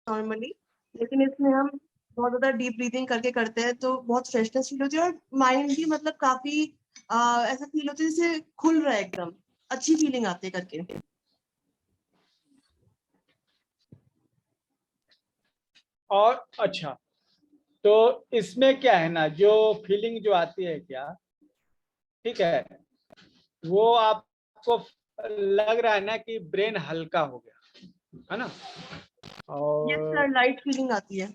Normally, लेकिन इसमें हम बहुत ज्यादा डीप ब्रीथिंग करके करते हैं तो बहुत फ्रेशनेस फील होती है और माइंड भी मतलब काफी ऐसा फील होता है जैसे खुल रहा है, एकदम अच्छी फीलिंग आती है करके। और अच्छा, तो इसमें क्या है ना, जो फीलिंग जो आती है क्या, ठीक है, वो आपको लग रहा है ना कि ब्रेन हल्का हो गया है ना, यस और सर, लाइट फीलिंग आती है।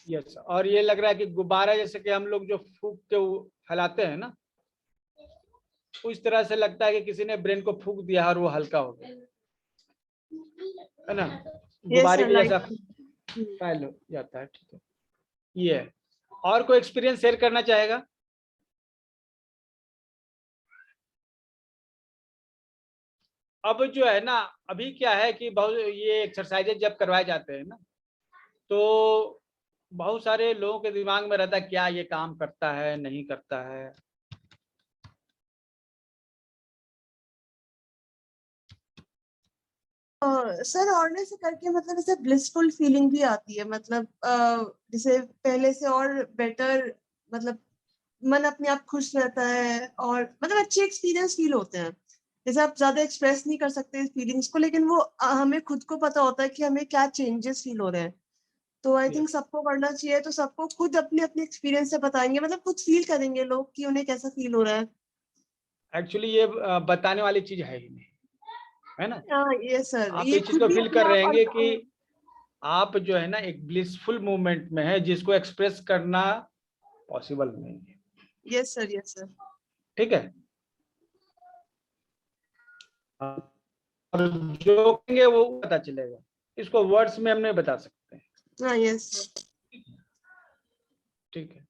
यस, और ये लग रहा है कि गुब्बारा जैसे कि हम लोग जो फूंक के फैलाते हैं ना, उस तरह से लगता है कि किसी ने ब्रेन को फूंक दिया और वो हल्का हो गया, है ना, यस गुब्बारे सर, के लाइट। जैसा फैल जाता है। ठीक है, ये है। और कोई एक्सपीरियंस शेयर करना चाहेगा? अब जो है ना, अभी क्या है कि बहुत ये एक्सरसाइजेज जब करवाए जाते हैं ना, तो बहुत सारे लोगों के दिमाग में रहता है क्या ये काम करता है नहीं करता है। सर और से करके मतलब ऐसे ब्लिसफुल फीलिंग भी आती है, मतलब जैसे पहले से और बेटर, मतलब मन अपने आप खुश रहता है और मतलब अच्छे एक्सपीरियंस फील होते हैं। जैसे आप ज्यादा एक्सप्रेस नहीं कर सकते इस फीलिंग्स को, लेकिन वो हमें खुद को पता होता है कि हमें क्या चेंजेस फील हो रहे हैं। तो आई थिंक यस, सबको करना चाहिए, तो सबको खुद अपने अपने एक्सपीरियंस से बताएंगे, मतलब खुद फील करेंगे लोग कि उन्हें कैसा फील हो रहा है। एक्चुअली ये बताने वाली चीज है ही नहीं, है ना। हाँ ये सर, आप ये इस चीज खुद को ही फील अपने कर रहे आप हैं कि आप जो है ना एक ब्लिसफुल मूवमेंट में है जिसको एक्सप्रेस करना पॉसिबल नहीं है। Yes sir, yes sir. ठीक है, और जो कहेंगे वो पता चलेगा, इसको वर्ड्स में हम नहीं बता सकते हैं। हाँ यस सर। ठीक है,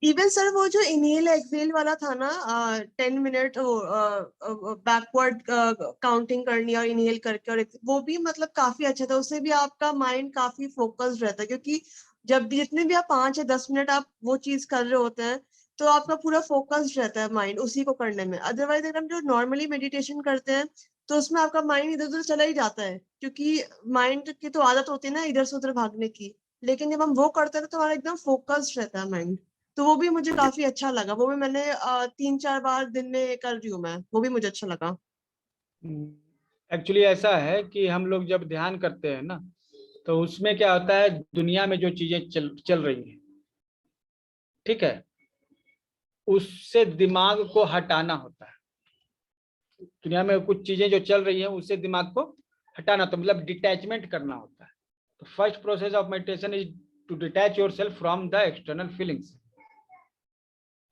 इवन सर वो जो इनहेल एक्सहेल वाला था ना, 10 मिनट बैकवर्ड काउंटिंग करनी और इनहेल करके, और वो भी मतलब काफी अच्छा था। उससे भी आपका माइंड काफी फोकस्ड रहता है, क्योंकि जब भी जितने भी आप 5 या 10 मिनट आप वो चीज कर रहे होते हैं तो आपका पूरा फोकस्ड रहता है माइंड उसी को करने में। अदरवाइज अगर हम जो नॉर्मली मेडिटेशन करते हैं तो उसमें आपका माइंड इधर उधर चला ही जाता है, क्योंकि माइंड की तो आदत होती है ना इधर से उधर भागने की। लेकिन जब हम वो करते हैं तो हमारा एकदम फोकस्ड रहता है माइंड। तो वो भी मुझे काफी अच्छा लगा, वो भी मैंने 3-4 बार दिन में कर रही हूँ मैं, वो भी मुझे अच्छा लगा। एक्चुअली ऐसा है कि हम लोग जब ध्यान करते हैं ना, तो उसमें क्या होता है, दुनिया में जो चीजें चल चल रही हैं, ठीक है, उससे दिमाग को हटाना होता है। दुनिया में कुछ चीजें जो चल रही हैं उससे दिमाग को हटाना, तो मतलब डिटैचमेंट करना होता है। तो first process of meditation is to detach yourself from the external feelings.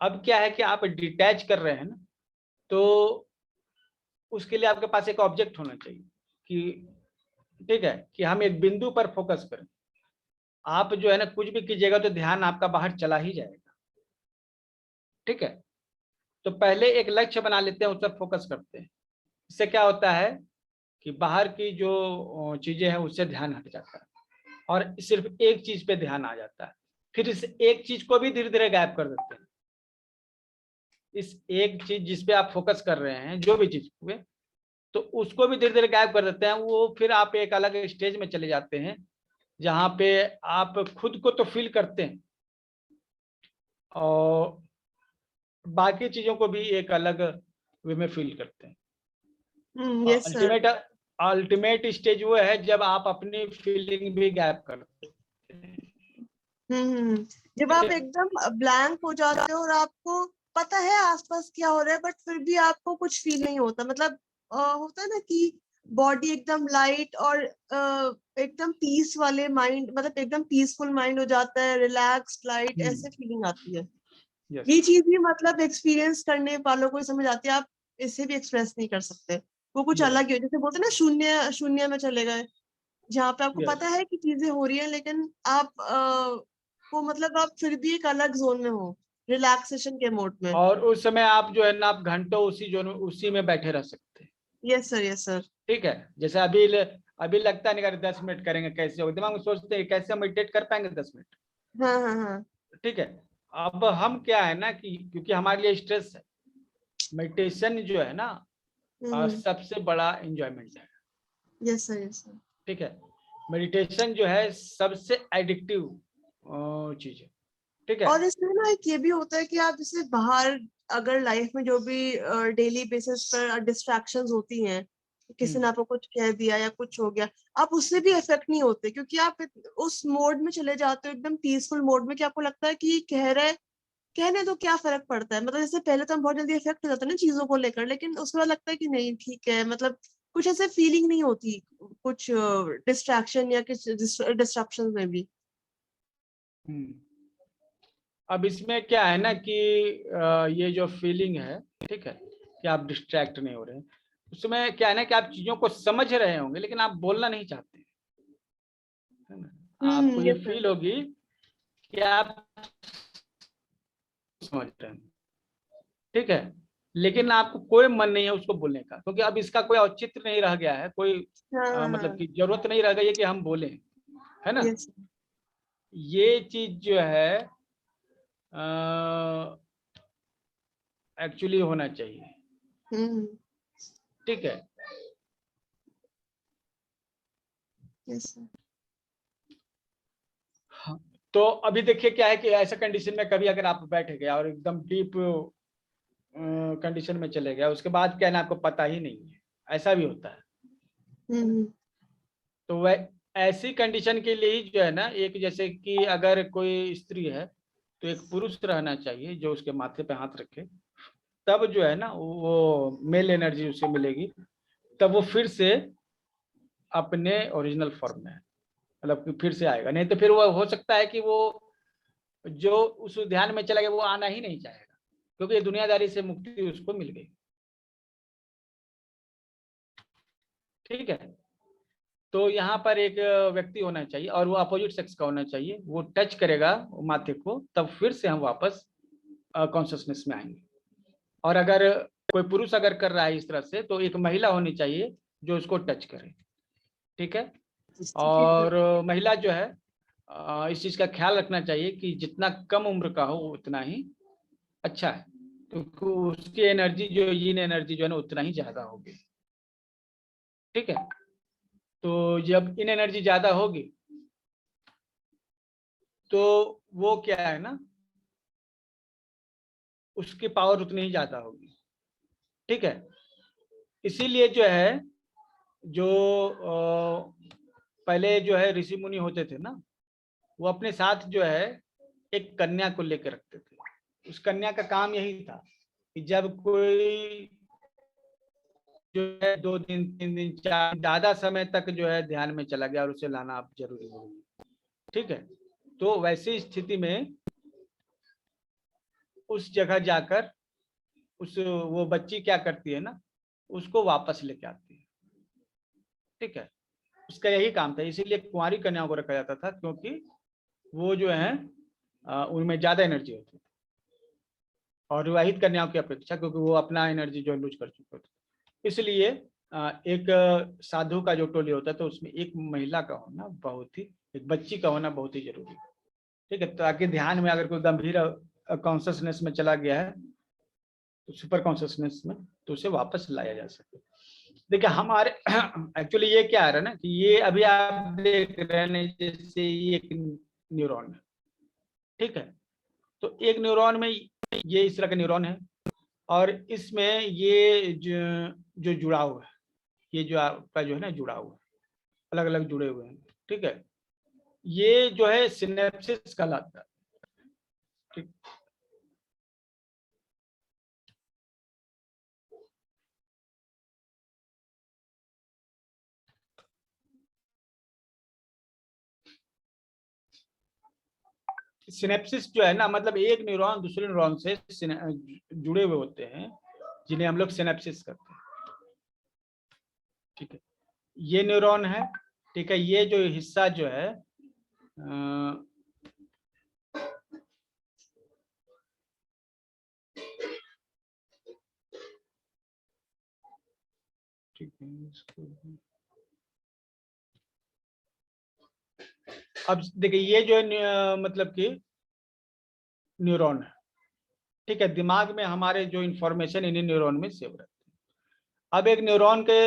अब क्या है कि आप डिटैच कर रहे हैं ना, तो उसके लिए आपके पास एक ऑब्जेक्ट होना चाहिए कि, ठीक है, कि हम एक बिंदु पर फोकस करें। आप जो है ना कुछ भी कीजिएगा तो ध्यान आपका बाहर चला ही जाएगा। ठीक है, तो पहले एक लक्ष्य बना लेते हैं, उस पर फोकस करते हैं। इससे क्या होता है कि बाहर की जो चीजें हैं उससे ध्यान हट जाता है और सिर्फ एक चीज पे ध्यान आ जाता है। फिर इस एक चीज को भी धीरे धीरे गायब कर देते हैं। इस एक चीज जिस पे आप फोकस कर रहे हैं, जो भी चीज पे, तो उसको भी धीरे धीरे गायब कर देते हैं। वो फिर आप एक अलग स्टेज में चले जाते हैं जहाँ पे आप खुद को तो फील करते हैं और बाकी चीजों को भी एक अलग वे में फील करते हैं। Yes sir. Ultimate ultimate stage वो है जब आप अपनी फीलिंग भी गायब करते हैं। जब ठीक आप है, एकदम ब्लैंक हो जाते हो और आपको पता है आसपास क्या हो रहा है, बट फिर भी आपको कुछ फील नहीं होता, मतलब होता है ना कि बॉडी एकदम लाइट और एकदम पीस वाले माइंड, मतलब एकदम पीसफुल माइंड हो जाता है, रिलैक्स्ड लाइट, ऐसे फीलिंग आती है। यस, ये चीज भी मतलब एक्सपीरियंस करने वालों को ही समझ आती है, आप इससे भी एक्सप्रेस नहीं कर सकते। वो कुछ यस, अलग ही हो, जैसे बोलते हैं ना शून्य शून्य में चले गए, जहाँ पे आपको यस। पता है कि चीजें हो रही है लेकिन आप को मतलब आप फिर भी एक अलग जोन में हो, रिलैक्सेशन के मोड में। और उस समय आप जो है ना, आप घंटों उसी जोन उसी में बैठे रह सकते हैं। Yes sir, yes sir. ठीक है, जैसे अभी लगता नहीं, अगर 10 मिनट करेंगे कैसे होगा, दिमाग में सोचते हैं कैसे हम मेडिटेट कर पाएंगे 10 मिनट। हाँ हाँ हाँ। ठीक है, अब हम क्या है ना कि क्योंकि हमारे लिए स्ट्रेस है, मेडिटेशन जो है ना सबसे बड़ा एंजॉयमेंट है। Yes sir, yes sir. ठीक है, मेडिटेशन जो है सबसे एडिक्टिव चीज है। ठीक है, और इसमें ना एक ये भी होता है कि आप जैसे बाहर अगर लाइफ में जो भी डेली बेसिस पर डिस्ट्रैक्शंस होती हैं, किसी ने आपको कुछ कह दिया या कुछ हो गया, आप उससे भी इफेक्ट नहीं होते, क्योंकि आप उस मोड में चले जाते हो, एकदम पीसफुल मोड में, कि आपको लगता है कि ये कह रहा है, कहने तो क्या फर्क पड़ता है। मतलब जैसे पहले तो हम बहुत जल्दी इफेक्ट हो जाते हैं ना चीजों को लेकर, लेकिन उसके बाद लगता है कि नहीं ठीक है, मतलब कुछ ऐसे फीलिंग नहीं होती कुछ डिस्ट्रैक्शन या कुछ डिस्ट्रप्शन में भी। अब इसमें क्या है ना कि ये जो फीलिंग है, ठीक है, कि आप डिस्ट्रैक्ट नहीं हो रहे हैं, उसमें क्या है ना कि आप चीजों को समझ रहे होंगे लेकिन आप बोलना नहीं चाहते, है ना। आपको ये यस सर। फील होगी कि आप समझ रहे हैं, ठीक है, लेकिन आपको कोई मन नहीं है उसको बोलने का, क्योंकि अब इसका कोई औचित्य नहीं रह गया है, कोई मतलब हाँ। कि जरूरत नहीं रह गई है कि हम बोलें, है ना। यस। ये चीज जो है एक्चुअली होना चाहिए, ठीक है। Yes sir. हाँ, तो अभी देखिए क्या है कि ऐसा कंडीशन में कभी अगर आप बैठ गए और एकदम डीप कंडीशन में चले गए, उसके बाद क्या है ना आपको पता ही नहीं है, ऐसा भी होता है। तो वह ऐसी कंडीशन के लिए ही जो है ना, एक जैसे कि अगर कोई स्त्री है तो एक पुरुष रहना चाहिए जो उसके माथे पे हाथ रखे, तब जो है ना वो मेल एनर्जी उसे मिलेगी, तब वो फिर से अपने ओरिजिनल फॉर्म में, मतलब कि फिर से आएगा। नहीं तो फिर वो हो सकता है कि वो जो उस ध्यान में चला गया वो आना ही नहीं चाहेगा, क्योंकि ये दुनियादारी से मुक्ति उसको मिल गई, ठीक है। तो यहाँ पर एक व्यक्ति होना चाहिए और वो अपोजिट सेक्स का होना चाहिए, वो टच करेगा वो माथे को, तब फिर से हम वापस कॉन्शियसनेस में आएंगे। और अगर कोई पुरुष अगर कर रहा है इस तरह से, तो एक महिला होनी चाहिए जो उसको टच करे, ठीक है। और महिला जो है इस चीज का ख्याल रखना चाहिए कि जितना कम उम्र का हो उतना ही अच्छा है, क्योंकि उसकी एनर्जी जो यीन एनर्जी जो है ना उतना ही ज्यादा होगी, ठीक है। तो जब इन एनर्जी ज्यादा होगी तो वो क्या है ना, उसकी पावर उतनी ही ज्यादा होगी, ठीक है। इसीलिए जो है जो पहले जो है ऋषि मुनि होते थे ना, वो अपने साथ जो है एक कन्या को लेकर रखते थे। उस कन्या का काम यही था कि जब कोई जो है 2 दिन 3 दिन 4 ज्यादा समय तक जो है ध्यान में चला गया और उसे लाना आप जरूरी होगी, ठीक है। तो वैसी स्थिति में उस जगह जाकर उस वो बच्ची क्या करती है ना, उसको वापस लेके आती है, ठीक है। उसका यही काम था, इसीलिए कुंवारी कन्याओं को रखा जाता था, क्योंकि वो जो है उनमें ज्यादा एनर्जी होती थी, और विवाहित कन्याओं की अपेक्षा, क्योंकि वो अपना एनर्जी जो लूज कर चुके थे। इसलिए एक साधु का जो टोली होता है तो उसमें एक महिला का होना बहुत ही, एक बच्ची का होना बहुत ही जरूरी है, ठीक है। ताकि ध्यान में अगर कोई गंभीर कॉन्शियसनेस में चला गया है, तो सुपर कॉन्शियसनेस में, तो उसे वापस लाया जा सके। देखिए हमारे एक्चुअली ये क्या है ना कि ये अभी आप देख रहे हैं जैसे ये एक न्यूरॉन है, ठीक है। तो एक न्यूरॉन में ये इस तरह का न्यूरॉन है, और इसमें ये जो जुड़ा हुआ है, ये जो आपका जो है ना जुड़ा हुआ है, अलग अलग जुड़े हुए हैं, ठीक है। ये जो है सिनेप्सिस कहलाता है, ठीक। सिनेप्सिस जो है ना, मतलब एक न्यूरॉन दूसरे न्यूरॉन से जुड़े हुए होते हैं, जिन्हें हम लोग सिनेप्सिस करते हैं, ठीक है। ये न्यूरॉन है, ठीक है। ये जो हिस्सा जो है ठीक है, अब देखिए ये जो है मतलब कि न्यूरॉन है, ठीक है, दिमाग में हमारे जो इंफॉर्मेशन इन्हीं न्यूरॉन में सेव रहते हैं। अब एक न्यूरॉन के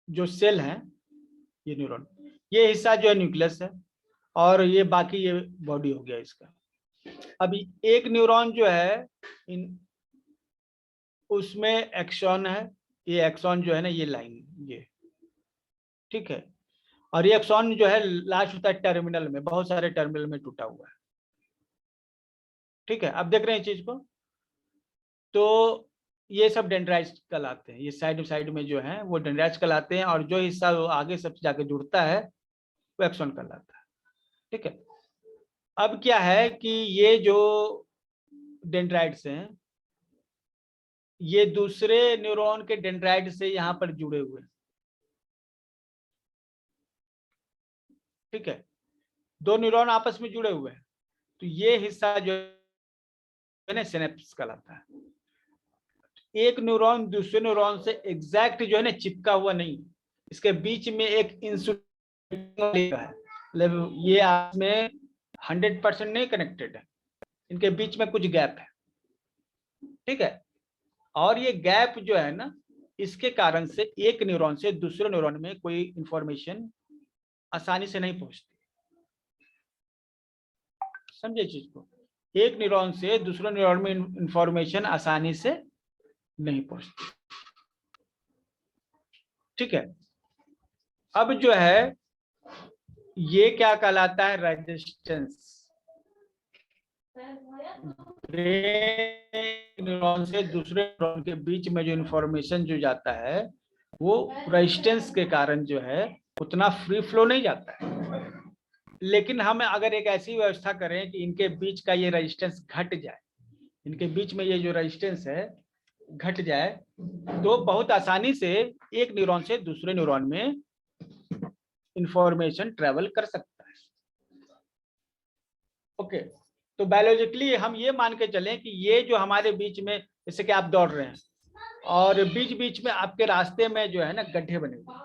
जो सेल हैं, ये न्यूरॉन, ये हिस्सा जो है न्यूक्लियस है, और ये बाकी ये बॉडी हो गया इसका। अब एक न्यूरॉन जो है उसमें एक्सॉन है, ये एक्सॉन जो है ना, ये लाइन, ये ठीक है, और ये एक्सॉन जो है लास्ट होता है टर्मिनल में, बहुत सारे टर्मिनल में टूटा हुआ है। ठीक है, अब देख रहे हैं चीज को, तो ये सब डेंड्राइट्स कहलाते हैं, ये साइड साइड में जो है वो डेंड्राइट्स कहलाते हैं, और जो हिस्सा वो आगे सबसे जाके जुड़ता है वो एक्सॉन कहलाता है। ठीक है, अब क्या है कि ये जो डेंड्राइट्स हैं ये दूसरे न्यूरॉन के डेंड्राइट से यहाँ पर जुड़े हुए हैं। ठीक है, दो न्यूरॉन आपस में जुड़े हुए हैं, तो ये हिस्सा जो है ना सिनेप्स कहलाता है। एक न्यूरॉन दूसरे न्यूरॉन से एग्जैक्ट जो है ना चिपका हुआ नहीं, इसके बीच में एक इंसुलिन है, मतलब ये आपस में 100% नहीं कनेक्टेड है, इनके बीच में कुछ गैप है। ठीक है, और ये गैप जो है ना, इसके कारण से एक न्यूरॉन से दूसरे न्यूरॉन में कोई इंफॉर्मेशन आसानी से नहीं पहुंचती। समझे चीज को, एक न्यूरॉन से दूसरे न्यूरॉन में इंफॉर्मेशन आसानी से नहीं पहुंचती। ठीक है, अब जो है ये क्या कहलाता है, रेजिस्टेंस। न्यूरॉन से दूसरे न्यूरॉन के बीच में जो इंफॉर्मेशन जो जाता है वो रेजिस्टेंस के कारण जो है उतना फ्री फ्लो नहीं जाता है। लेकिन हम अगर एक ऐसी व्यवस्था करें कि इनके बीच का ये रेजिस्टेंस घट जाए, इनके बीच में ये जो रेजिस्टेंस है घट जाए, तो बहुत आसानी से एक न्यूरॉन से दूसरे न्यूरॉन में इंफॉर्मेशन ट्रेवल कर सकता है। ओके, तो बायोलॉजिकली हम ये मान के चलें कि ये जो हमारे बीच में, जैसे कि आप दौड़ रहे हैं और बीच बीच में आपके रास्ते में जो है ना गड्ढे बने हुए,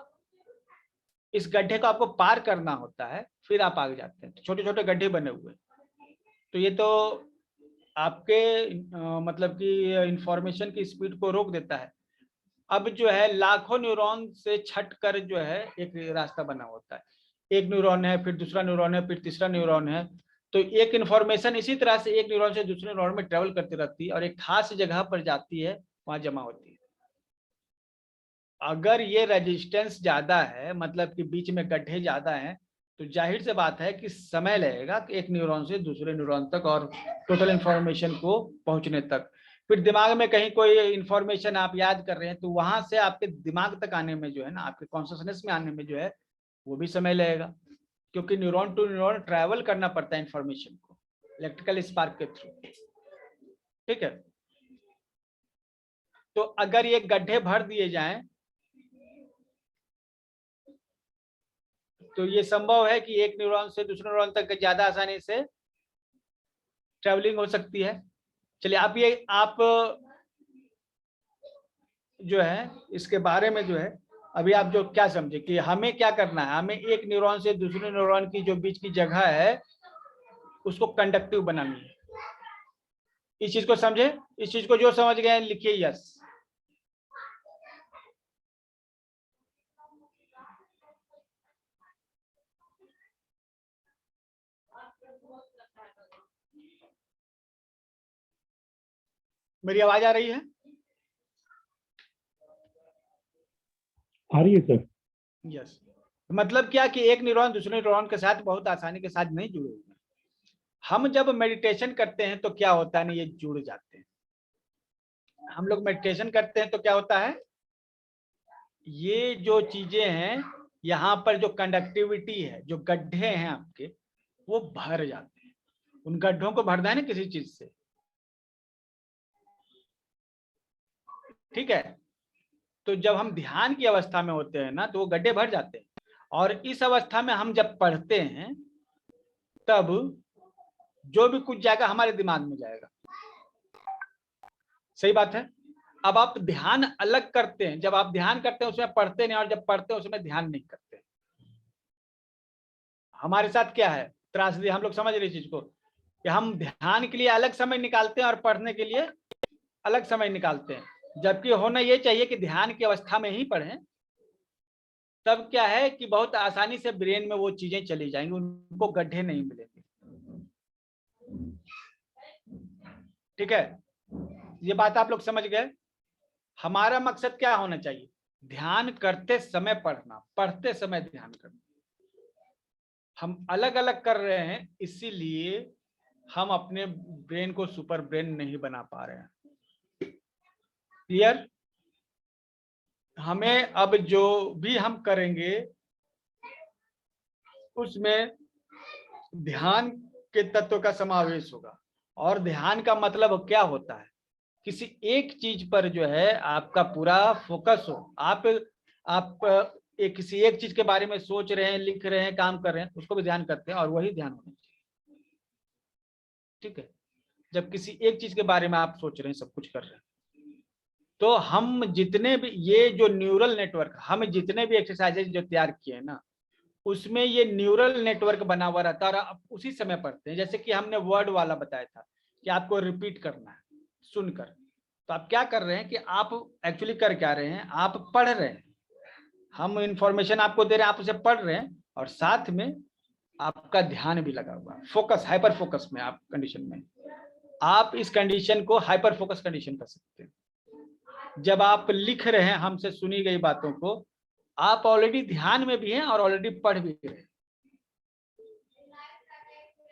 इस गड्ढे को आपको पार करना होता है, फिर आप आगे जाते हैं, तो छोटे छोटे गड्ढे बने हुए, तो ये तो आपके मतलब कि इंफॉर्मेशन की स्पीड को रोक देता है। अब जो है लाखों न्यूरॉन से छट कर जो है एक रास्ता बना होता है, एक न्यूरॉन है, फिर दूसरा न्यूरॉन है, फिर तीसरा न्यूरॉन है, तो एक इंफॉर्मेशन इसी तरह से एक न्यूरॉन से दूसरे न्यूरॉन में ट्रेवल करती रहती है और एक खास जगह पर जाती है, वहां जमा होती है। अगर ये रेजिस्टेंस ज्यादा है, मतलब कि बीच में गड्ढे ज्यादा हैं, तो जाहिर से बात है कि समय लगेगा कि एक न्यूरॉन से दूसरे न्यूरॉन तक और टोटल इंफॉर्मेशन को पहुंचने तक। फिर दिमाग में कहीं कोई इंफॉर्मेशन आप याद कर रहे हैं, तो वहां से आपके दिमाग तक आने में जो है ना, आपके कॉन्शियसनेस में आने में जो है वो भी समय लगेगा, क्योंकि न्यूरॉन टू न्यूरॉन ट्रैवल करना पड़ता है इंफॉर्मेशन को इलेक्ट्रिकल स्पार्क के थ्रू। ठीक है, तो अगर ये गड्ढे भर दिए जाएं तो ये संभव है कि एक न्यूरॉन से दूसरे न्यूरॉन तक ज्यादा आसानी से ट्रैवलिंग हो सकती है। चलिए आप जो है इसके बारे में जो है अभी आप जो क्या समझे कि हमें क्या करना है, हमें एक न्यूरॉन से दूसरे न्यूरॉन की जो बीच की जगह है उसको कंडक्टिव बनानी है। इस चीज को समझे, इस चीज को जो समझ गए लिखिए यस। मेरी आवाज आ रही है? आ रही है सर। यस, मतलब क्या कि एक न्यूरॉन दूसरे न्यूरॉन के साथ बहुत आसानी के साथ नहीं जुड़े हुए हैं। हम जब मेडिटेशन करते हैं तो क्या होता है ना, ये जुड़ जाते हैं। हम लोग मेडिटेशन करते हैं तो क्या होता है, ये जो चीजें हैं यहाँ पर जो कंडक्टिविटी है, जो गड्ढे हैं आपके, वो भर जाते हैं। उन गड्ढों को भरना है ना किसी चीज से। ठीक है, तो जब हम ध्यान की अवस्था में होते हैं ना तो वो गड्ढे भर जाते हैं, और इस अवस्था में हम जब पढ़ते हैं तब जो भी कुछ जाएगा हमारे दिमाग में जाएगा। सही बात है। अब आप ध्यान अलग करते हैं, जब आप ध्यान करते हैं उसमें पढ़ते नहीं, और जब पढ़ते हैं उसमें ध्यान नहीं करते। हमारे साथ क्या है त्रासदी, हम लोग समझ रहे चीज को कि हम ध्यान के लिए अलग समय निकालते हैं और पढ़ने के लिए अलग समय निकालते हैं, जबकि होना ये चाहिए कि ध्यान की अवस्था में ही पढ़ें। तब क्या है कि बहुत आसानी से ब्रेन में वो चीजें चली जाएंगी, उनको गड्ढे नहीं मिलेंगे। ठीक है, ये बात आप लोग समझ गए। हमारा मकसद क्या होना चाहिए? ध्यान करते समय पढ़ना, पढ़ते समय ध्यान करना। हम अलग अलग कर रहे हैं, इसीलिए हम अपने ब्रेन को सुपर ब्रेन नहीं बना पा रहे हैं। क्लियर? हमें अब जो भी हम करेंगे उसमें ध्यान के तत्व का समावेश होगा। और ध्यान का मतलब क्या होता है? किसी एक चीज पर जो है आपका पूरा फोकस हो। आप किसी एक चीज के बारे में सोच रहे हैं, लिख रहे हैं, काम कर रहे हैं, उसको भी ध्यान करते हैं, और वही ध्यान होना चाहिए। ठीक है, जब किसी एक चीज के बारे में आप सोच रहे हैं, सब कुछ कर रहे हैं, तो हम जितने भी ये जो न्यूरल नेटवर्क, हम जितने भी एक्सरसाइजेज जो तैयार किए हैं ना, उसमें ये न्यूरल नेटवर्क बना हुआ रहता है और आप उसी समय पढ़ते हैं। जैसे कि हमने वर्ड वाला बताया था कि आपको रिपीट करना है सुनकर, तो आप क्या कर रहे हैं कि आप एक्चुअली कर क्या रहे हैं, आप पढ़ रहे हैं। हम इंफॉर्मेशन आपको दे रहे हैं, आप उसे पढ़ रहे हैं, और साथ में आपका ध्यान भी लगा हुआ है, फोकस, हाइपर फोकस में आप कंडीशन में। आप इस कंडीशन को हाइपर फोकस कंडीशन कर सकते हैं। जब आप लिख रहे हैं हमसे सुनी गई बातों को, आप ऑलरेडी ध्यान में भी हैं और ऑलरेडी पढ़ भी रहे हैं।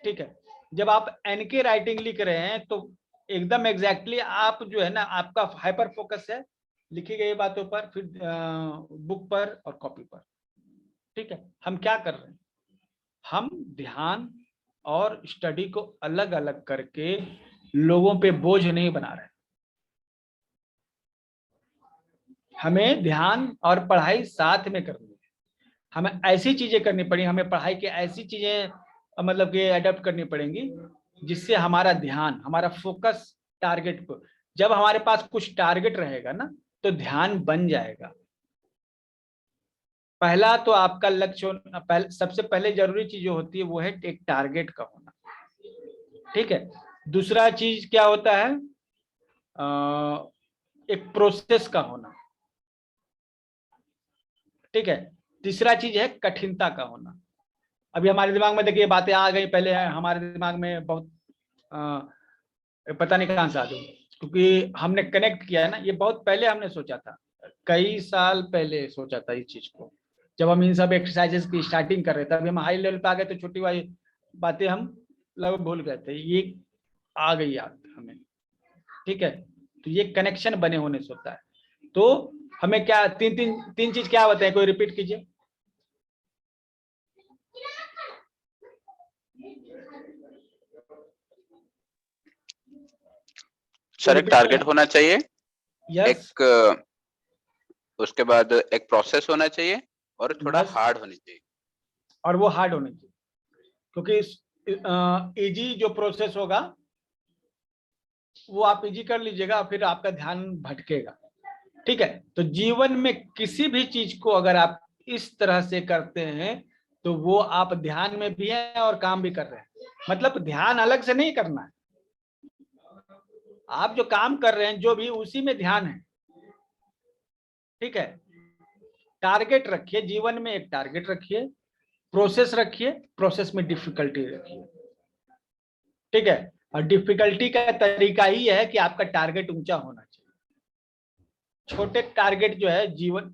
ठीक है, जब आप एनके राइटिंग लिख रहे हैं तो एकदम एग्जैक्टली आप जो है ना, आपका हाइपर फोकस है लिखी गई बातों पर, फिर बुक पर और कॉपी पर। ठीक है, हम क्या कर रहे हैं, हम ध्यान और स्टडी को अलग अलग करके लोगों पे बोझ नहीं बना रहे। हमें ध्यान और पढ़ाई साथ में करनी है। हमें ऐसी चीजें करनी पड़ी, हमें पढ़ाई की ऐसी चीजें मतलब कि अडॉप्ट करनी पड़ेंगी जिससे हमारा ध्यान, हमारा फोकस टारगेट को, जब हमारे पास कुछ टारगेट रहेगा ना तो ध्यान बन जाएगा। पहला तो आपका लक्ष्य, सबसे पहले जरूरी चीज जो होती है वो है एक टारगेट का होना। ठीक है, दूसरा चीज क्या होता है, एक प्रोसेस का होना। ठीक है, तीसरा चीज है कठिनता का होना। अभी हमारे दिमाग में देखिए बातें आ गई, पहले हमारे दिमाग में बहुत पता नहीं कहां से आ गई, क्योंकि हमने कनेक्ट किया है ना, ये बहुत पहले हमने सोचा था, कई साल पहले सोचा था इस चीज को, जब हम इन सब एक्सरसाइजेस की स्टार्टिंग कर रहे थे। अभी हम हाई लेवल पे आ गए तो छोटी वाली बातें हम लगभग भूल गए थे, ये आ गई याद हमें। ठीक है, तो ये कनेक्शन बने होने से होता है। तो हमें क्या तीन चीज क्या बताएं, कोई रिपीट कीजिए। सर एक टारगेट होना चाहिए, यस, एक उसके बाद एक प्रोसेस होना चाहिए और थोड़ा हार्ड होनी चाहिए। और वो हार्ड होनी चाहिए, क्योंकि इजी जो प्रोसेस होगा वो आप इजी कर लीजिएगा, फिर आपका ध्यान भटकेगा। ठीक है, तो जीवन में किसी भी चीज को अगर आप इस तरह से करते हैं तो वो आप ध्यान में भी हैं और काम भी कर रहे हैं। मतलब ध्यान अलग से नहीं करना है, आप जो काम कर रहे हैं जो भी, उसी में ध्यान है। ठीक है, टारगेट रखिए, जीवन में एक टारगेट रखिए, प्रोसेस रखिए, प्रोसेस में डिफिकल्टी रखिए। ठीक है, और डिफिकल्टी का तरीका ही है कि आपका टारगेट ऊंचा होना चाहिए। छोटे टारगेट जो है जीवन,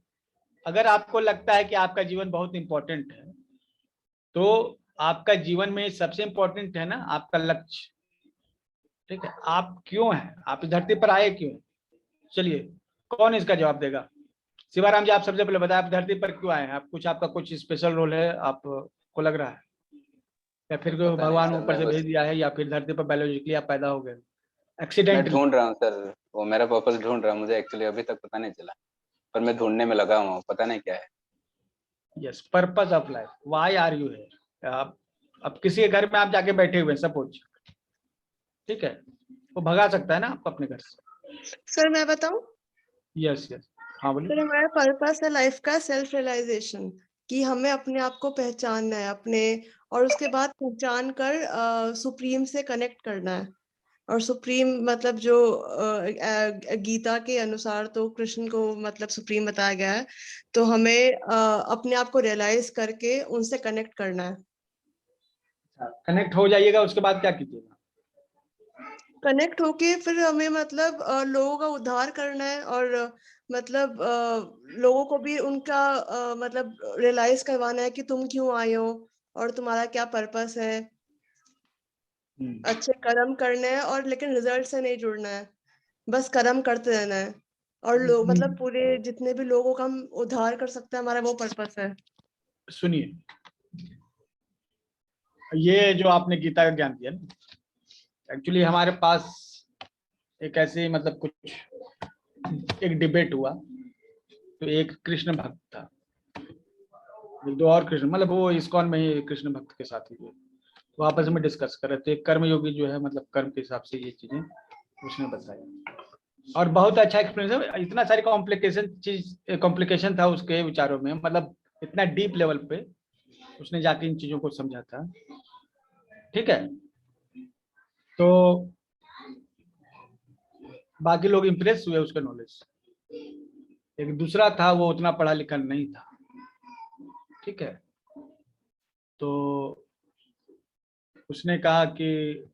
अगर आपको लगता है कि आपका जीवन बहुत इंपॉर्टेंट है तो आपका जीवन में सबसे इंपॉर्टेंट है ना आपका लक्ष्य। ठीक है, आप क्यों हैं, आप इस धरती पर आए क्यों? चलिए, कौन इसका जवाब देगा? शिवाराम जी, आप सबसे पहले बताएं, आप धरती पर क्यों आए हैं? आप आपका कुछ स्पेशल रोल है आपको लग रहा है, या फिर भगवान ऊपर से भेज दिया है, या फिर धरती पर बायोलॉजिकली आप पैदा हो गए मैं एक्सीडेंटली? ढूंढ रहा हूँ सर, वो मेरा पर्पस ढूंढ रहा हूँ, मुझे एक्चुअली अभी तक पता नहीं चला, पर मैं ढूंढने में लगा हुआ हूँ, पता नहीं क्या है। Yes, purpose of life, why are you here. आप अब किसी के घर में आप जाके बैठे हुए सपोज, ठीक है, वो भगा सकता है ना आपको अपने घर से। सर मैं बताऊं? यस यस, हाँ बोलिए। सर हमारा पर्पस है लाइफ का सेल्फ रियलाइजेशन, कि हमें अपने आप को पहचानना है, अपने और उसके बाद पहचान कर सुप्रीम से कनेक्ट करना है। और सुप्रीम मतलब जो गीता के अनुसार तो कृष्ण को मतलब सुप्रीम बताया गया है, तो हमें अपने आप को रियलाइज करके उनसे कनेक्ट करना है। कनेक्ट हो जाइएगा, उसके बाद क्या कीजिएगा? कनेक्ट होके फिर हमें मतलब लोगों का उद्धार करना है, और मतलब लोगों को भी उनका मतलब रियलाइज करवाना है कि तुम क्यों आए हो और तुम्हारा क्या पर्पस है। अच्छे कर्म करने हैं, और लेकिन रिजल्ट से नहीं जुड़ना है, बस कर्म करते रहना है। और लोग मतलब पूरे जितने भी लोगों का हम उद्धार कर सकते हैं, हमारा वो पर्पस है। सुनिए, ये जो आपने गीता का ज्ञान दिया ना, एक्चुअली हमारे पास एक ऐसे मतलब कुछ एक डिबेट हुआ, तो एक कृष्ण भक्त था, दो और कृष्ण, मतलब वो इस्कॉन में ही कृष्ण भक्त के साथ ही थे, वो आपस में डिस्कस कर रहे थे। कर्मयोगी जो है मतलब कर्म के हिसाब से ये चीजें उसने बताया, और बहुत अच्छा एक्सपीरियंस है। इतना सारी कॉम्प्लिकेशन था उसके विचारों में, मतलब इतना डीप लेवल पे उसने जाके इन चीजों को समझा था। ठीक है, तो बाकी लोग इंप्रेस हुए उसके नॉलेज से। एक दूसरा था, वो उतना पढ़ा लिखा नहीं था। ठीक है, तो उसने कहा कि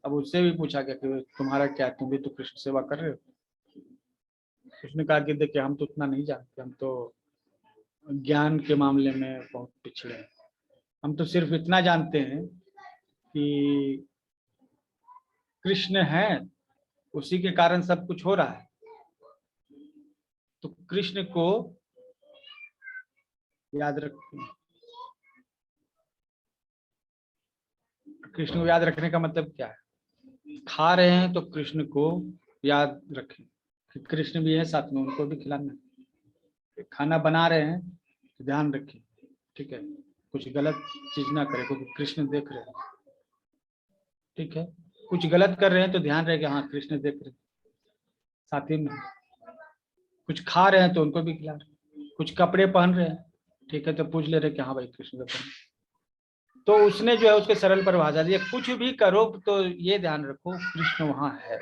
अब उससे भी पूछा गया कि तुम्हारा क्या, तुम भी तो कृष्ण सेवा कर रहे हो? उसने कहा कि देखिए, हम तो उतना नहीं जानते, हम तो ज्ञान के मामले में बहुत पिछड़े हैं। हम तो सिर्फ इतना जानते हैं कि कृष्ण है, उसी के कारण सब कुछ हो रहा है। तो कृष्ण को याद रखें। कृष्ण को याद रखने का मतलब क्या है? खा रहे हैं तो कृष्ण को याद रखें कि कृष्ण भी है साथ में, उनको भी खिलाना है। खाना बना रहे हैं तो ध्यान रखें, ठीक है, कुछ गलत चीज ना करें क्योंकि कृष्ण देख रहे हैं। ठीक है, कुछ गलत कर रहे हैं तो ध्यान रहे कि हाँ कृष्ण देख रहे हैं साथ ही में। कुछ खा रहे हैं तो उनको भी खिला रहे हैं, कुछ कपड़े पहन रहे हैं, ठीक है, तो पूछ ले रहे कि हाँ भाई कृष्ण का पहन। तो उसने जो है उसके सरल परिभाषा दी, कुछ भी करो तो ये ध्यान रखो कृष्ण वहां है।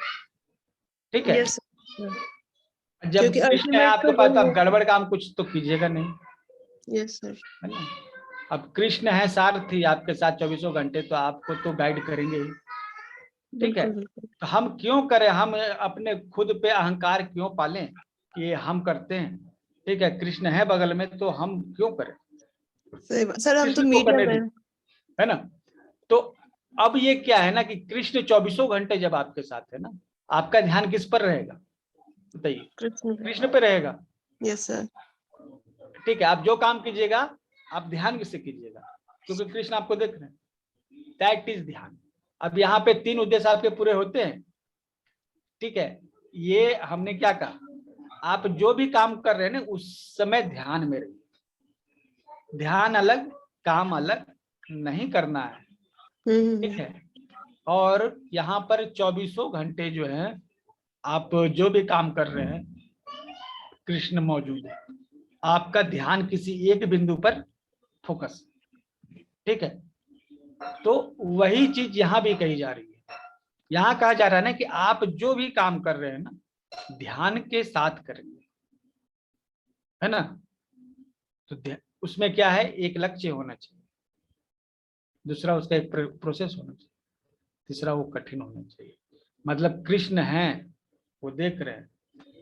ठीक है, यस, जब क्योंकि कृष्ण है अल्टीमेट आपके तो पास, तो वही आप गड़बड़ काम कुछ तो कीजिएगा नहीं, है। Yes sir. है ना। अब कृष्ण है सारथी आपके साथ 24 घंटे, तो आपको तो गाइड करेंगे ही। ठीक है, बिल्कुल बिल्कुल। तो हम क्यों करें, हम अपने खुद पे अहंकार क्यों पालें कि ये हम करते हैं? ठीक है, कृष्ण है बगल में तो हम क्यों करें? सही बात सर, हम तो कृष्ण को करने मीडियम है। दीजिए, है ना। तो अब ये क्या है ना कि कृष्ण 24 घंटे जब आपके साथ है ना, आपका ध्यान किस पर रहेगा बताइए? कृष्ण। कृष्ण पे रहेगा। Yes sir. ठीक है, आप जो काम कीजिएगा आप ध्यान किससे कीजिएगा, क्योंकि कृष्ण आपको देख रहे हैं। दैट इज ध्यान। अब यहाँ पे 3 उद्देश्य आपके पूरे होते हैं। ठीक है, ये हमने क्या कहा, आप जो भी काम कर रहे हैं ना उस समय ध्यान में रहिए। ध्यान अलग, काम अलग नहीं करना है। ठीक है, और यहाँ पर 24 घंटे जो है आप जो भी काम कर रहे हैं कृष्ण मौजूद है। आपका ध्यान किसी एक बिंदु पर फोकस। ठीक है, तो वही चीज यहाँ भी कही जा रही है। यहाँ कहा जा रहा है ना कि आप जो भी काम कर रहे हैं ना ध्यान के साथ करेंगे, है ना। तो उसमें क्या है, एक लक्ष्य होना चाहिए, दूसरा उसका एक प्रोसेस होना चाहिए, तीसरा वो कठिन होना चाहिए। मतलब कृष्ण है, वो देख रहे हैं,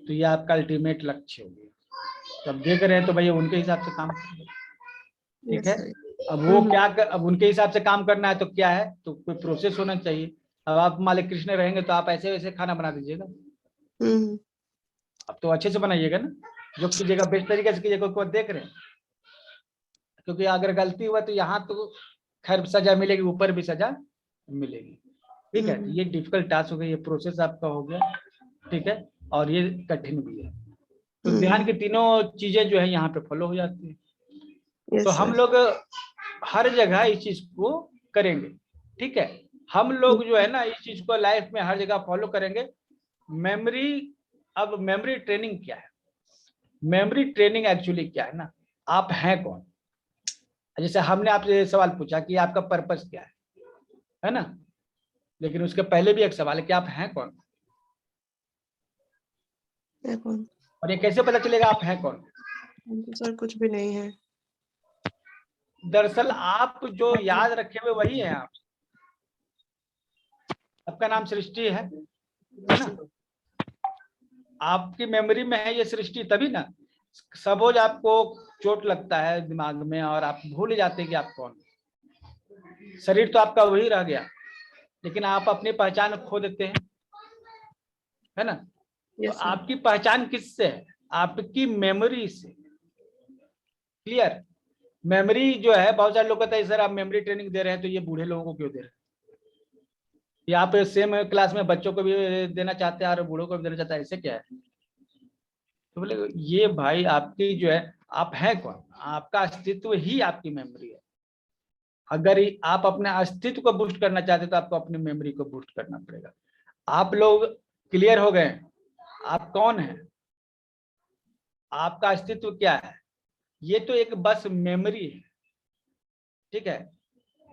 तो ये आपका अल्टीमेट लक्ष्य हो गया। तो अब देख रहे हैं तो भैया उनके हिसाब से काम करेंगे। ठीक यस है, सर। अब वो क्या अब उनके हिसाब से काम करना है तो क्या है, तो कोई प्रोसेस होना चाहिए। अब आप मालिक कृष्ण रहेंगे तो आप ऐसे वैसे खाना बना दीजिएगा, अब तो अच्छे से बनाइएगा ना, जो कीजिएगा बेस्ट तरीके से कीजिएगा, कोई देख रहे हैं। क्योंकि अगर गलती हुआ तो यहाँ तो खैर सजा मिलेगी, ऊपर भी सजा मिलेगी। ठीक है, ये डिफिकल्ट टास्क हो गया, ये प्रोसेस आपका हो गया। ठीक है, और ये कठिन भी है। तो ध्यान की तीनों चीजें जो है यहाँ पे फॉलो हो जाती है। तो हम लोग हर जगह इस चीज को करेंगे। ठीक है, हम लोग जो है ना इस चीज को लाइफ में हर जगह फॉलो करेंगे। मेमोरी, अब मेमोरी ट्रेनिंग क्या है? मेमोरी ट्रेनिंग एक्चुअली क्या है ना, आप हैं कौन? जैसे हमने आपसे सवाल पूछा कि आपका पर्पस क्या है ना, लेकिन उसके पहले भी एक सवाल है कि आप हैं कौन, मैं कौन? और ये कैसे पता चलेगा आप हैं कौन? सर कुछ भी नहीं है। दरअसल आप जो याद रखे हुए वही है आप। आपका नाम सृष्टि है ना, आपकी मेमोरी में है ये सृष्टि, तभी ना सपोज आपको चोट लगता है दिमाग में और आप भूल जाते हैं कि आप कौन, शरीर तो आपका वही रह गया, लेकिन आप अपनी पहचान खो देते हैं, है ना। तो यस सर। आपकी पहचान किससे है? आपकी मेमोरी से। क्लियर? मेमोरी जो है, बहुत सारे लोग कहते हैं सर आप मेमोरी ट्रेनिंग दे रहे हैं तो ये बूढ़े लोगों को क्यों दे रहे हैं, या आप सेम क्लास में बच्चों को भी देना चाहते हैं और बूढ़ों को भी देना चाहते हैं, ऐसे क्या है? तो बोले ये भाई आपकी जो है, आप हैं कौन, आपका अस्तित्व ही आपकी मेमोरी है। अगर आप अपने अस्तित्व को बूस्ट करना चाहते तो आपको अपनी मेमोरी को बूस्ट करना पड़ेगा। आप लोग क्लियर हो गए आप कौन है, आपका अस्तित्व क्या है? ये तो एक बस मेमोरी है, ठीक है।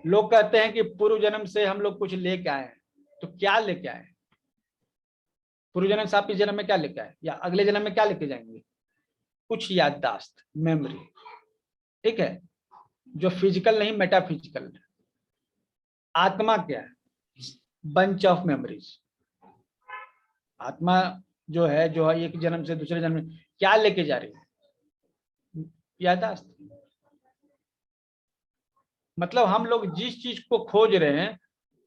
लोग कहते हैं कि पूर्व जन्म से हम लोग कुछ लेके आए हैं, तो क्या लेके आए? पूर्व जन्म से आप इस जन्म में क्या लेके आए, या अगले जन्म में क्या लेके जाएंगे? कुछ याददाश्त, मेमोरी, ठीक है, जो फिजिकल नहीं मेटाफिजिकल है। आत्मा क्या है? Bunch of memories. आत्मा जो है एक जन्म से दूसरे जन्म में क्या लेके जा रही है? याददाश्त। मतलब हम लोग जिस चीज को खोज रहे हैं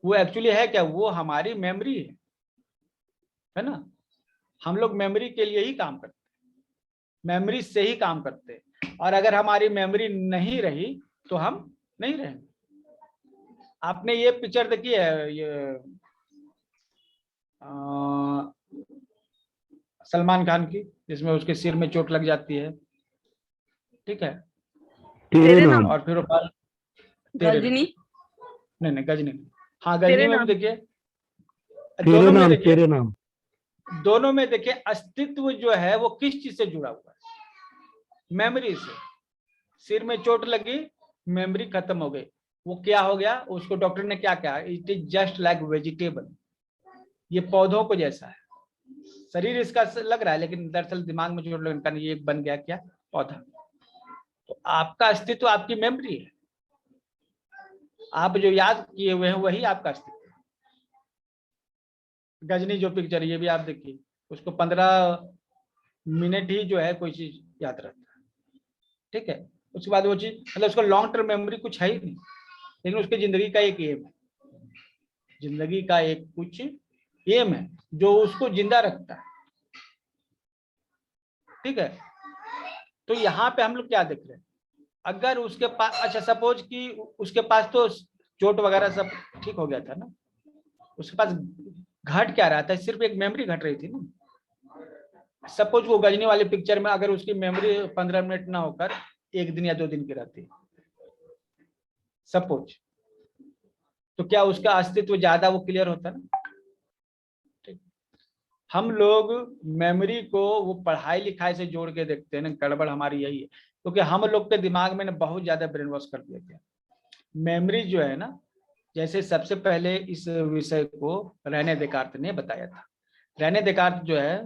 वो एक्चुअली है क्या? वो हमारी मेमोरी है ना। हम लोग मेमोरी के लिए ही काम करते हैं, मेमोरी से ही काम करते हैं, और अगर हमारी मेमोरी नहीं रही तो हम नहीं रहेंगे। आपने ये पिक्चर देखी है, ये सलमान खान की, जिसमें उसके सिर में चोट लग जाती है, ठीक है, तेरे नाम। और फिर वो गजनी। नहीं गजनी नहीं, हाँ तेरे गजनी में भी नाम। देखिए, तेरे नाम, तेरे नाम। दोनों में देखिए अस्तित्व जो है वो किस चीज से जुड़ा हुआ है? मेमोरी से। सिर में चोट लगी, मेमोरी खत्म हो गई, वो क्या हो गया? उसको डॉक्टर ने क्या कहा? It is just like vegetable, ये पौधों को जैसा है, शरीर इसका लग रहा है लेकिन दरअसल दिमाग में चोट लगने का ये बन गया क्या? पौधा। तो आपका अस्तित्व आपकी मेमोरी है, आप जो याद किए हुए हैं वही आपका अस्तित्व है। गजनी जो पिक्चर ये भी आप देखिए, उसको 15 मिनट ही जो है कोई चीज याद रहता है, ठीक है। उसके बाद वो चीज मतलब उसको लॉन्ग टर्म मेमोरी कुछ है ही नहीं, लेकिन उसकी जिंदगी का एक एम है, जिंदगी का एक कुछ एम है जो उसको जिंदा रखता है, ठीक है। तो यहाँ पे हम लोग क्या देख रहे हैं? अगर उसके पास, अच्छा सपोज कि उसके पास तो चोट वगैरह सब ठीक हो गया था ना, उसके पास घट क्या रहा था? सिर्फ एक मेमोरी घट रही थी ना। सपोज वो गजनी वाली पिक्चर में अगर उसकी मेमोरी 15 मिनट ना होकर 1 दिन या 2 दिन की रहती सपोज, तो क्या उसका अस्तित्व ज्यादा वो क्लियर होता ना? ठीक। हम लोग मेमोरी को वो पढ़ाई लिखाई से जोड़ के देखते हैं ना, गड़बड़ हमारी यही है, क्योंकि हम लोग के दिमाग में ना बहुत ज्यादा ब्रेन वॉश कर दिया गया। मेमोरी जो है ना, जैसे सबसे पहले इस विषय को रेने देकार्त ने बताया था। रेने देकार्त जो है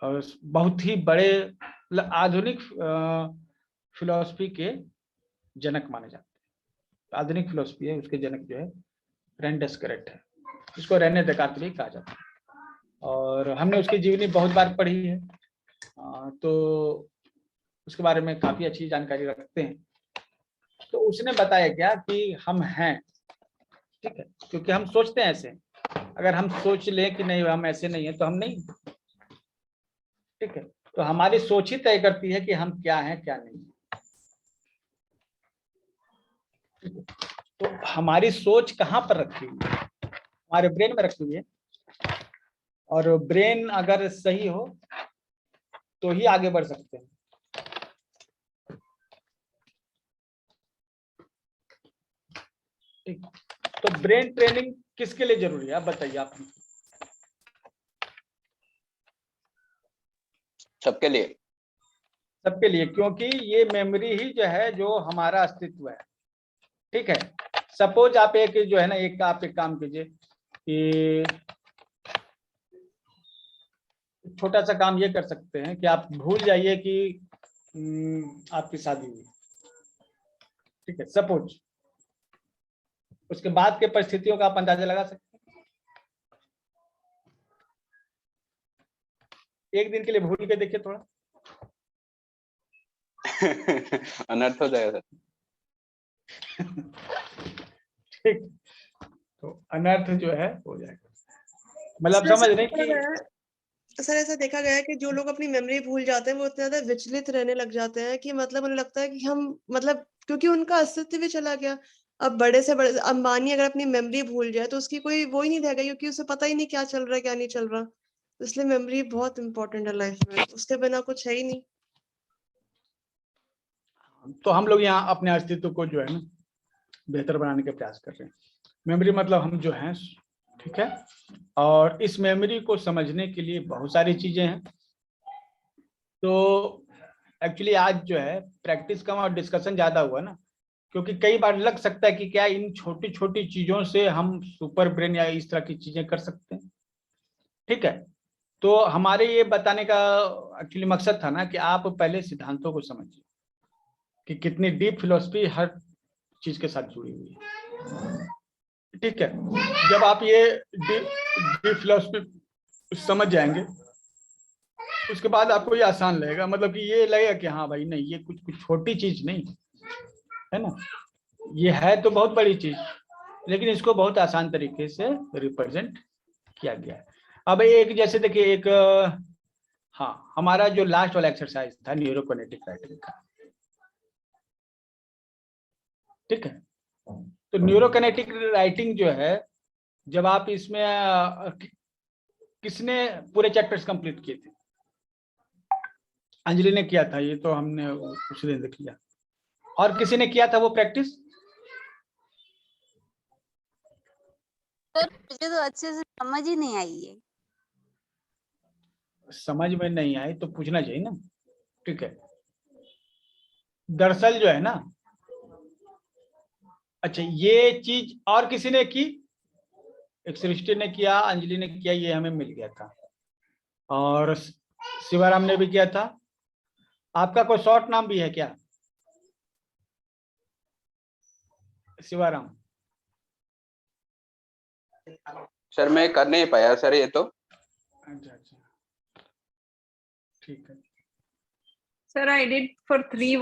बहुत ही बड़े आधुनिक फिलॉसफी के जनक माने जाते हैं। आधुनिक फिलॉसफी है उसके जनक जो है रेने डेस्कार्त है, इसको रेने देकार्त भी कहा जाता है, और हमने उसकी जीवनी बहुत बार पढ़ी है, तो उसके बारे में काफी अच्छी जानकारी रखते हैं। तो उसने बताया क्या कि हम हैं, ठीक है, क्योंकि हम सोचते हैं ऐसे, अगर हम सोच लें कि नहीं हम ऐसे नहीं है तो हम नहीं, ठीक है। तो हमारी सोच ही तय करती है कि हम क्या हैं क्या नहीं। तो हमारी सोच कहाँ पर रखी हुई है? हमारे ब्रेन में रखी हुई है, और ब्रेन अगर सही हो तो ही आगे बढ़ सकते हैं। ठीक, तो ब्रेन ट्रेनिंग किसके लिए जरूरी है आप बताइए? आप सबके लिए। सबके लिए, क्योंकि ये मेमोरी ही जो है जो हमारा अस्तित्व है। ठीक है, सपोज आप एक जो है ना, आप एक काम कीजिए कि छोटा सा काम ये कर सकते हैं कि आप भूल जाइए कि आपकी शादी हुई। ठीक है, सपोज उसके बाद के परिस्थितियों का आप अंदाजा लगा सकते हैं। एक दिन के लिए भूल के देखिए थोड़ा। अनर्थ हो जाएगा सर। ठीक, तो अनर्थ जो है हो जाएगा। मतलब समझ रहे कि सर ऐसा देखा गया है कि जो लोग अपनी मेमोरी भूल जाते हैं वो इतने ज्यादा विचलित रहने लग जाते हैं कि मतलब उन्हें लगता है कि हम मतलब क्योंकि उनका अस्तित्व भी चला गया। अब बड़े से बड़े अंबानी अगर अपनी मेमोरी भूल जाए तो उसकी कोई वो ही नहीं रहेगा, क्योंकि उसे पता ही नहीं क्या चल रहा है क्या नहीं चल रहा। इसलिए मेमोरी बहुत इंपॉर्टेंट है लाइफ में, उसके बिना कुछ है ही नहीं। तो हम लोग यहाँ अपने अस्तित्व को जो है ना बेहतर बनाने के प्रयास कर रहे हैं। मेमोरी मतलब हम जो हैं, ठीक है। और इस मेमोरी को समझने के लिए बहुत सारी चीजें हैं। तो एक्चुअली आज जो है प्रैक्टिस कम और डिस्कशन ज्यादा हुआ ना, क्योंकि कई बार लग सकता है कि क्या इन छोटी छोटी चीजों से हम सुपर ब्रेन या इस तरह की चीजें कर सकते हैं। ठीक है, तो हमारे ये बताने का एक्चुअली मकसद था ना कि आप पहले सिद्धांतों को समझिए कि कितनी डीप फिलॉसफी हर चीज के साथ जुड़ी हुई है। ठीक है, जब आप ये डीप फिलॉसफी समझ जाएंगे उसके बाद आपको ये आसान लगेगा, मतलब कि ये लगेगा कि हाँ भाई नहीं, ये कुछ छोटी चीज नहीं है ना, ये है तो बहुत बड़ी चीज, लेकिन इसको बहुत आसान तरीके से रिप्रेजेंट किया गया है। अब एक जैसे देखिए एक हाँ, हमारा जो लास्ट वाला एक्सरसाइज था न्यूरोकोनेटिक राइटिंग का। ठीक है, तो न्यूरोकोनेटिक राइटिंग जो है, जब आप इसमें किसने पूरे चैप्टर्स कंप्लीट किए थे? अंजलि ने किया था, ये तो हमने उसी दिन देख लिया। और किसी ने किया था वो प्रैक्टिस? सर मुझे तो अच्छे से समझ ही नहीं आई है। समझ में नहीं आई तो पूछना चाहिए ना। ठीक है, दरअसल जो है ना, अच्छा ये चीज और किसी ने की, एक सृष्टि ने किया, अंजलि ने किया, ये हमें मिल गया था, और शिवाराम ने भी किया था। आपका कोई शॉर्ट नाम भी है क्या शिवाराम? सर मैं कर नहीं पाया सर ये तो। अच्छा अच्छा, ठीक है। Sir I did for 3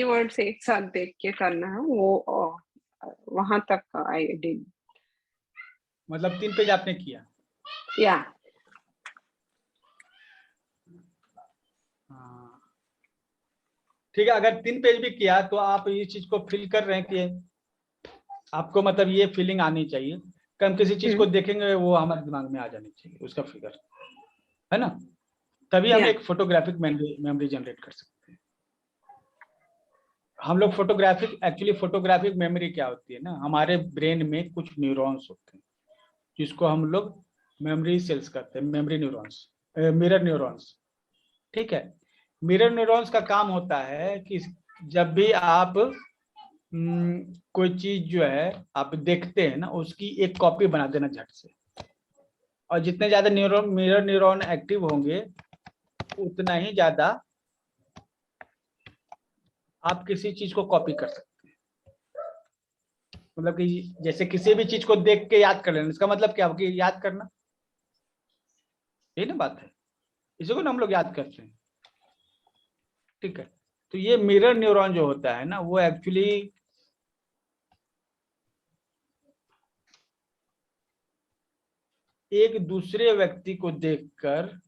words एक साथ देख के करना है वो, वहां तक आई डिड। मतलब 3 पेज आपने किया? या ठीक है, अगर 3 पेज भी किया तो आप इस चीज को फील कर रहे हैं कि आपको मतलब ये फीलिंग आनी चाहिए कि हम किसी चीज को देखेंगे वो हमारे दिमाग में आ जानी चाहिए, उसका फिगर है ना, तभी हम एक फोटोग्राफिक मेमोरी जनरेट कर सकते हैं। हम लोग फोटोग्राफिक मेमोरी क्या होती है ना, हमारे ब्रेन में कुछ न्यूरॉन्स होते हैं जिसको हम लोग मेमोरी सेल्स कहते हैं, मेमोरी न्यूरॉन्स, मिरर न्यूरॉन्स। ठीक है, मिरर न्यूरॉन्स का काम होता है कि जब भी आप कोई चीज जो है आप देखते हैं ना, उसकी एक कॉपी बना देना झट से, और जितने ज्यादा मिरर न्यूरॉन एक्टिव होंगे उतना ही ज्यादा आप किसी चीज को कॉपी कर सकते हैं। मतलब कि जैसे किसी भी चीज को देख के याद कर लेना, इसका मतलब क्या होगा? याद करना, यही ना बात है, इसी को ना हम लोग याद करते हैं। ठीक है, तो ये मिरर न्यूरॉन जो होता है ना, वो एक्चुअली एक दूसरे व्यक्ति को देखकर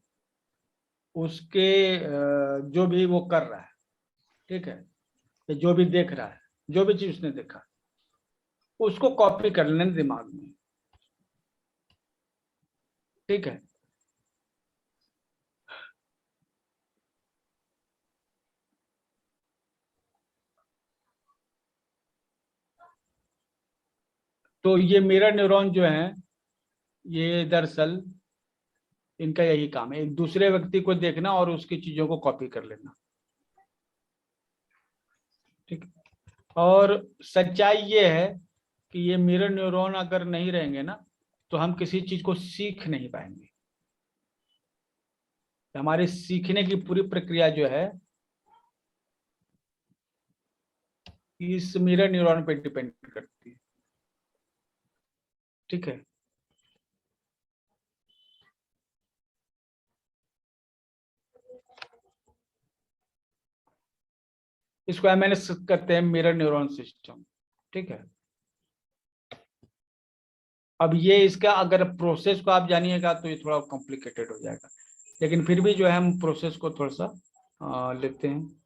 उसके जो भी वो कर रहा है, ठीक है, जो भी देख रहा है, जो भी चीज उसने देखा उसको कॉपी कर लेना दिमाग में। ठीक है, तो ये मिरर न्यूरॉन जो हैं, ये दरअसल इनका यही काम है, एक दूसरे व्यक्ति को देखना और उसकी चीजों को कॉपी कर लेना। ठीक है। और सच्चाई ये है कि ये मिरर न्यूरॉन अगर नहीं रहेंगे ना तो हम किसी चीज को सीख नहीं पाएंगे। हमारी सीखने की पूरी प्रक्रिया जो है इस मिरर न्यूरॉन पे डिपेंड करती है। ठीक है। इसको एमएनएस करते हैं, मिरर न्यूरॉन सिस्टम। ठीक है। अब ये इसका अगर प्रोसेस को आप जानिएगा तो ये थोड़ा कॉम्प्लिकेटेड हो जाएगा, लेकिन फिर भी जो है हम प्रोसेस को थोड़ा सा लेते हैं।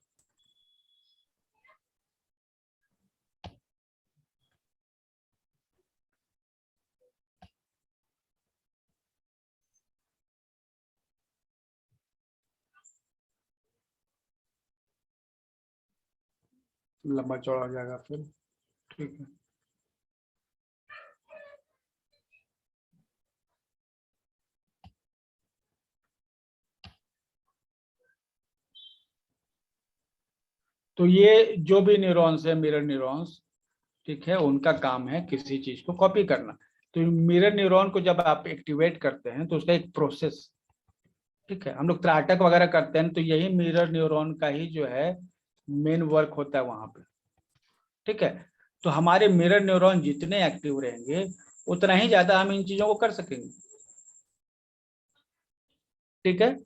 लंबा चौड़ा हो जाएगा फिर। ठीक है। तो ये जो भी न्यूरॉन्स है मिरर न्यूरॉन्स, ठीक है, उनका काम है किसी चीज को कॉपी करना। तो मिरर न्यूरॉन को जब आप एक्टिवेट करते हैं तो उसका एक प्रोसेस, ठीक है, हम लोग त्राटक वगैरह करते हैं तो यही मिरर न्यूरॉन का ही जो है मेन वर्क होता है वहां पे। ठीक है। तो हमारे मिरर न्यूरॉन जितने एक्टिव रहेंगे उतना ही ज्यादा हम इन चीजों को कर सकेंगे। ठीक है।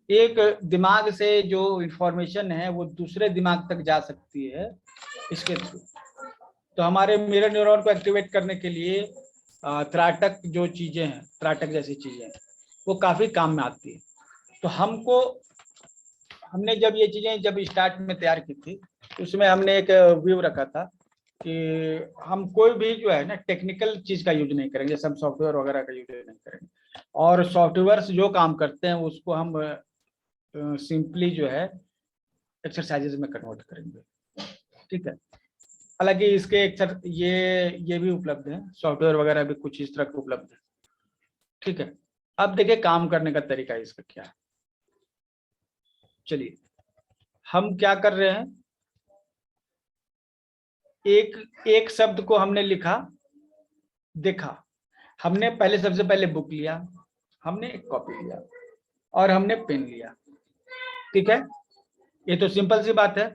एक दिमाग से जो इंफॉर्मेशन है वो दूसरे दिमाग तक जा सकती है इसके थ्रू। तो हमारे मिरर न्यूरॉन को एक्टिवेट करने के लिए त्राटक जो चीजें हैं, त्राटक जैसी चीजें हैं, वो काफी काम में आती है। तो हमने जब ये चीजें जब स्टार्ट में तैयार की थी उसमें हमने एक व्यू रखा था कि हम कोई भी जो है ना टेक्निकल चीज का यूज नहीं करेंगे, जैसे हम सॉफ्टवेयर वगैरह का यूज नहीं करेंगे, और सॉफ्टवेयर जो काम करते हैं उसको हम सिंपली जो है एक्सरसाइजेज में कन्वर्ट करेंगे। ठीक है। हालांकि इसके ये भी उपलब्ध है, सॉफ्टवेयर वगैरह भी कुछ इस तरह के उपलब्ध है। ठीक है। अब देखिए काम करने का तरीका इसका क्या है। चलिए हम क्या कर रहे हैं, एक शब्द को हमने लिखा, देखा, हमने पहले सबसे पहले बुक लिया, हमने एक कॉपी लिया और हमने पेन लिया। ठीक है। ये तो सिंपल सी बात है।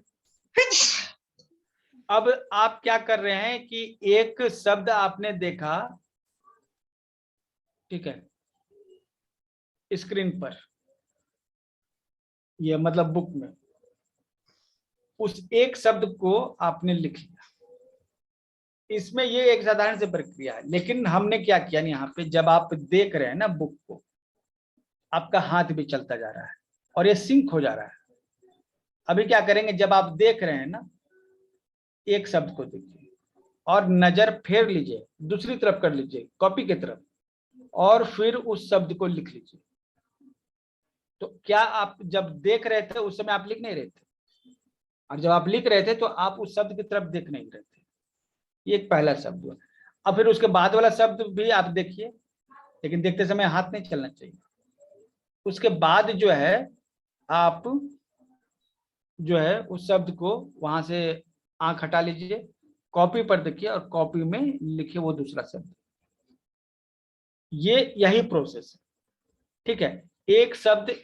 अब आप क्या कर रहे हैं कि एक शब्द आपने देखा, ठीक है, स्क्रीन पर, ये मतलब बुक में, उस एक शब्द को आपने लिख लिया। इसमें ये एक साधारण सी प्रक्रिया है, लेकिन हमने क्या किया यहाँ पे, जब आप देख रहे हैं ना बुक को, आपका हाथ भी चलता जा रहा है और ये सिंक हो जा रहा है। अभी क्या करेंगे, जब आप देख रहे हैं ना एक शब्द को देखिए और नजर फेर लीजिए, दूसरी तरफ कर लीजिए, कॉपी की तरफ, और फिर उस शब्द को लिख लीजिए। तो क्या आप जब देख रहे थे उस समय आप लिख नहीं रहे थे, और जब आप लिख रहे थे तो आप उस शब्द की तरफ देख नहीं रहे थे। ये एक पहला शब्द है। अब फिर उसके बाद वाला शब्द भी आप देखिए, लेकिन देखते समय हाथ नहीं चलना चाहिए। उसके बाद जो है आप जो है उस शब्द को वहां से आंख हटा लीजिए, कॉपी पर देखिए और कॉपी में लिखिए वो दूसरा शब्द। यही प्रोसेस है। ठीक है। एक शब्द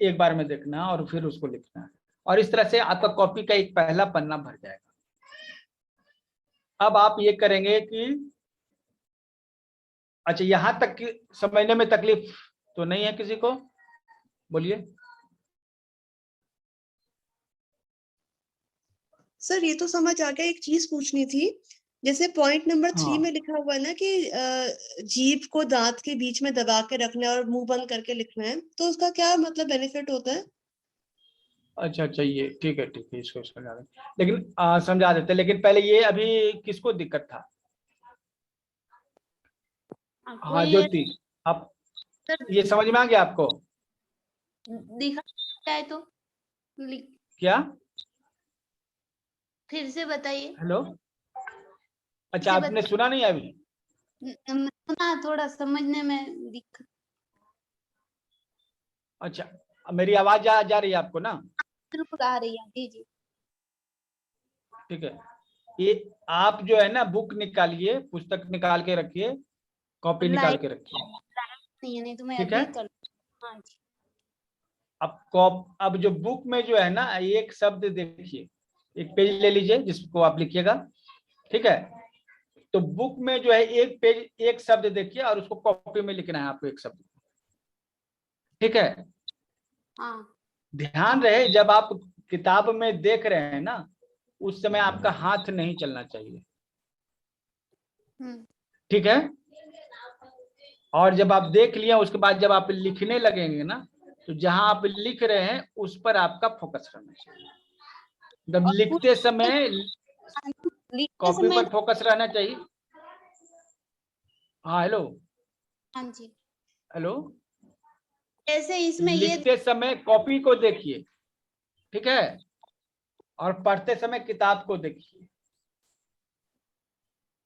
एक बार में देखना और फिर उसको लिखना है, और इस तरह से आपका कॉपी का एक पहला पन्ना भर जाएगा। अब आप ये करेंगे कि अच्छा, यहां तक कि समझने में तकलीफ तो नहीं है किसी को? बोलिए। सर ये तो समझ आ गया, एक चीज पूछनी थी। जैसे पॉइंट नंबर 3 हाँ। में लिखा हुआ है ना कि जीभ को दांत के बीच में दबा के रखना है और मुंह बंद करके लिखना है, तो उसका क्या मतलब बेनिफिट होता है? अच्छा, ये ठीक है, इसको समझा दें, लेकिन समझा देते, लेकिन पहले ये अभी किसको दिक्कत था? हाँ ज्योति, आप ये समझ में आ गया आपको? दिखा जाए तो क्या? फिर से बताइए। हेलो, अच्छा आपने सुना नहीं अभी? सुना, थोड़ा समझने में दिक्कत। अच्छा, मेरी आवाज जा रही है आपको ना? बिल्कुल आ रही है, जी जी। ठीक है, ये आप जो है ना बुक निकालिए, पुस्तक निकाल के रखिए, कॉपी निकाल के रखिए, नहीं तो मैं ठीक अभी है। कर। हाँ जी। अब जो बुक में जो है ना, एक शब्द देखिए, एक पेज ले लीजिए जिसको आप लिखिएगा, ठीक है। तो बुक में जो है एक पेज एक शब्द देखिए और उसको कॉपी में लिखना है आपको, एक शब्द, ठीक है। हाँ ध्यान रहे जब आप किताब में देख रहे हैं ना, उस समय आपका हाथ नहीं चलना चाहिए, ठीक है। और जब आप देख लिया उसके बाद जब आप लिखने लगेंगे ना, तो जहां आप लिख रहे हैं उस पर आपका फोकस रहना चाहिए। जब और लिखते समय लिखते कॉपी समय पर फोकस रहना चाहिए। हाँ हेलो, हाँ जी, हेलो, जैसे इसमें ये लिखते समय कॉपी को देखिए, ठीक है, और पढ़ते समय किताब को देखिए,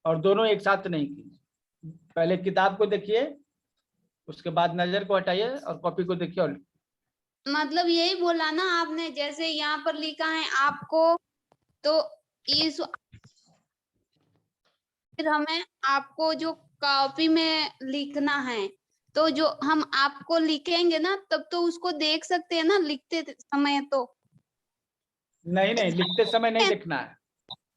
और दोनों एक साथ नहीं कीजिए। पहले किताब को देखिए, उसके बाद नजर को हटाइए और कॉपी को देखिए और मतलब यही बोला ना आपने, जैसे यहाँ पर लिखा है आपको, तो इस फिर हमें आपको जो कॉपी में लिखना है, तो जो हम आपको लिखेंगे ना तब तो उसको देख सकते हैं ना लिखते समय। तो नहीं लिखते समय नहीं लिखना है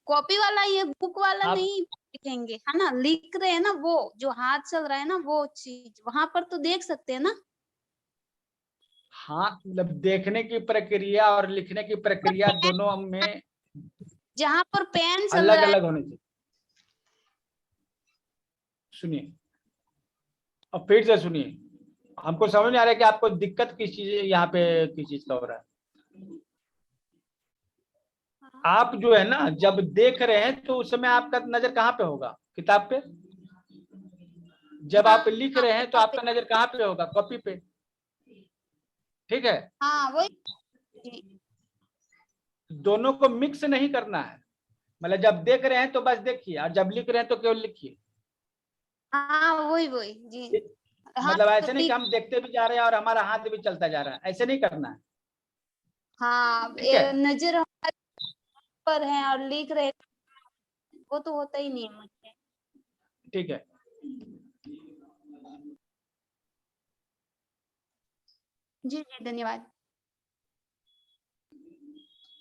कॉपी वाला, ये बुक वाला आप। नहीं लिखेंगे, है ना। लिख रहे हैं ना, वो जो हाथ चल रहा है ना, वो चीज वहां पर तो देख सकते हैं ना। हाँ, मतलब देखने की प्रक्रिया और लिखने की प्रक्रिया दोनों में जहां पर पेन चल अलग रहा है। अलग होनी चाहिए। सुनिए, और फिर से सुनिए, हमको समझ नहीं आ रहा है कि आपको दिक्कत किस चीज यहाँ पे किस चीज का हो रहा है। आप जो है ना जब देख रहे हैं तो उस समय आपका नजर कहाँ पे होगा? किताब पे। जब आप लिख रहे हैं तो आपका नजर कहाँ पे होगा? कॉपी पे, ठीक है। हाँ वही। दोनों को मिक्स नहीं करना है, मतलब जब देख रहे हैं तो बस देखिए, और जब लिख रहे हैं तो केवल लिखिए। हाँ वही वही जी। हाँ मतलब तो ऐसे नहीं कि हम देखते भी जा रहे हैं और हमारा हाथ भी चलता जा रहा है, ऐसे नहीं करना है, हाँ, ठीक है। नजर हमारे पर है और लिख रहे, वो तो होता ही नहीं है मुझे। ठीक है, जी जी धन्यवाद।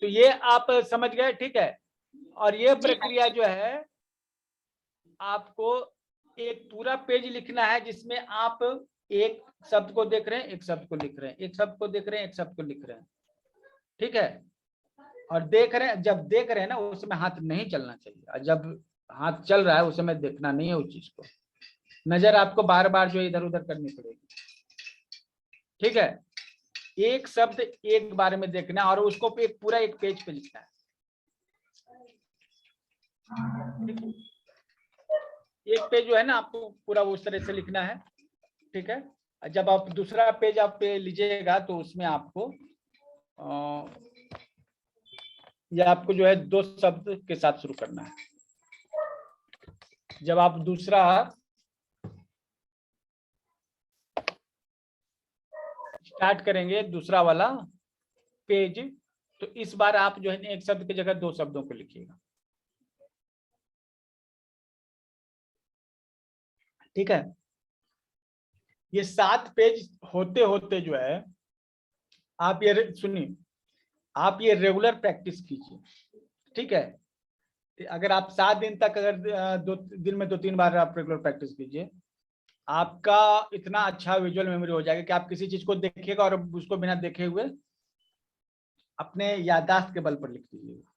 तो ये आप समझ गए, ठीक है। और ये जी प्रक्रिया जो है, आपको एक पूरा पेज लिखना है जिसमें आप एक शब्द को देख रहे हैं, एक शब्द को लिख रहे हैं, एक शब्द को देख रहे हैं, एक शब्द को लिख रहे हैं, ठीक है। और देख रहे हैं, जब देख रहे हैं ना उस समय हाथ नहीं चलना चाहिए, और जब हाथ चल रहा है उस समय देखना नहीं है उस चीज को। नजर आपको बार बार जो इधर उधर करनी पड़ेगी, ठीक है। एक शब्द एक बार में देखना है और उसको एक पूरा एक पेज पे लिखना है। एक पेज जो है ना आपको पूरा उस तरह से लिखना है, ठीक है। जब आप दूसरा पेज आप पे लीजिएगा तो उसमें आपको ये आपको जो है दो शब्द के साथ शुरू करना है। जब आप दूसरा स्टार्ट करेंगे, दूसरा वाला पेज, तो इस बार आप जो है एक शब्द की जगह दो शब्दों को लिखिएगा, ठीक है। ये 7 पेज होते होते जो है, आप ये सुनिए, आप ये रेगुलर प्रैक्टिस कीजिए, ठीक है। अगर आप 7 दिन तक, अगर 2 दिन में 2-3 बार आप रेगुलर प्रैक्टिस कीजिए, आपका इतना अच्छा विजुअल मेमोरी हो जाएगा कि आप किसी चीज को देखिएगा और उसको बिना देखे हुए अपने याददाश्त के बल पर लिख दीजिएगा,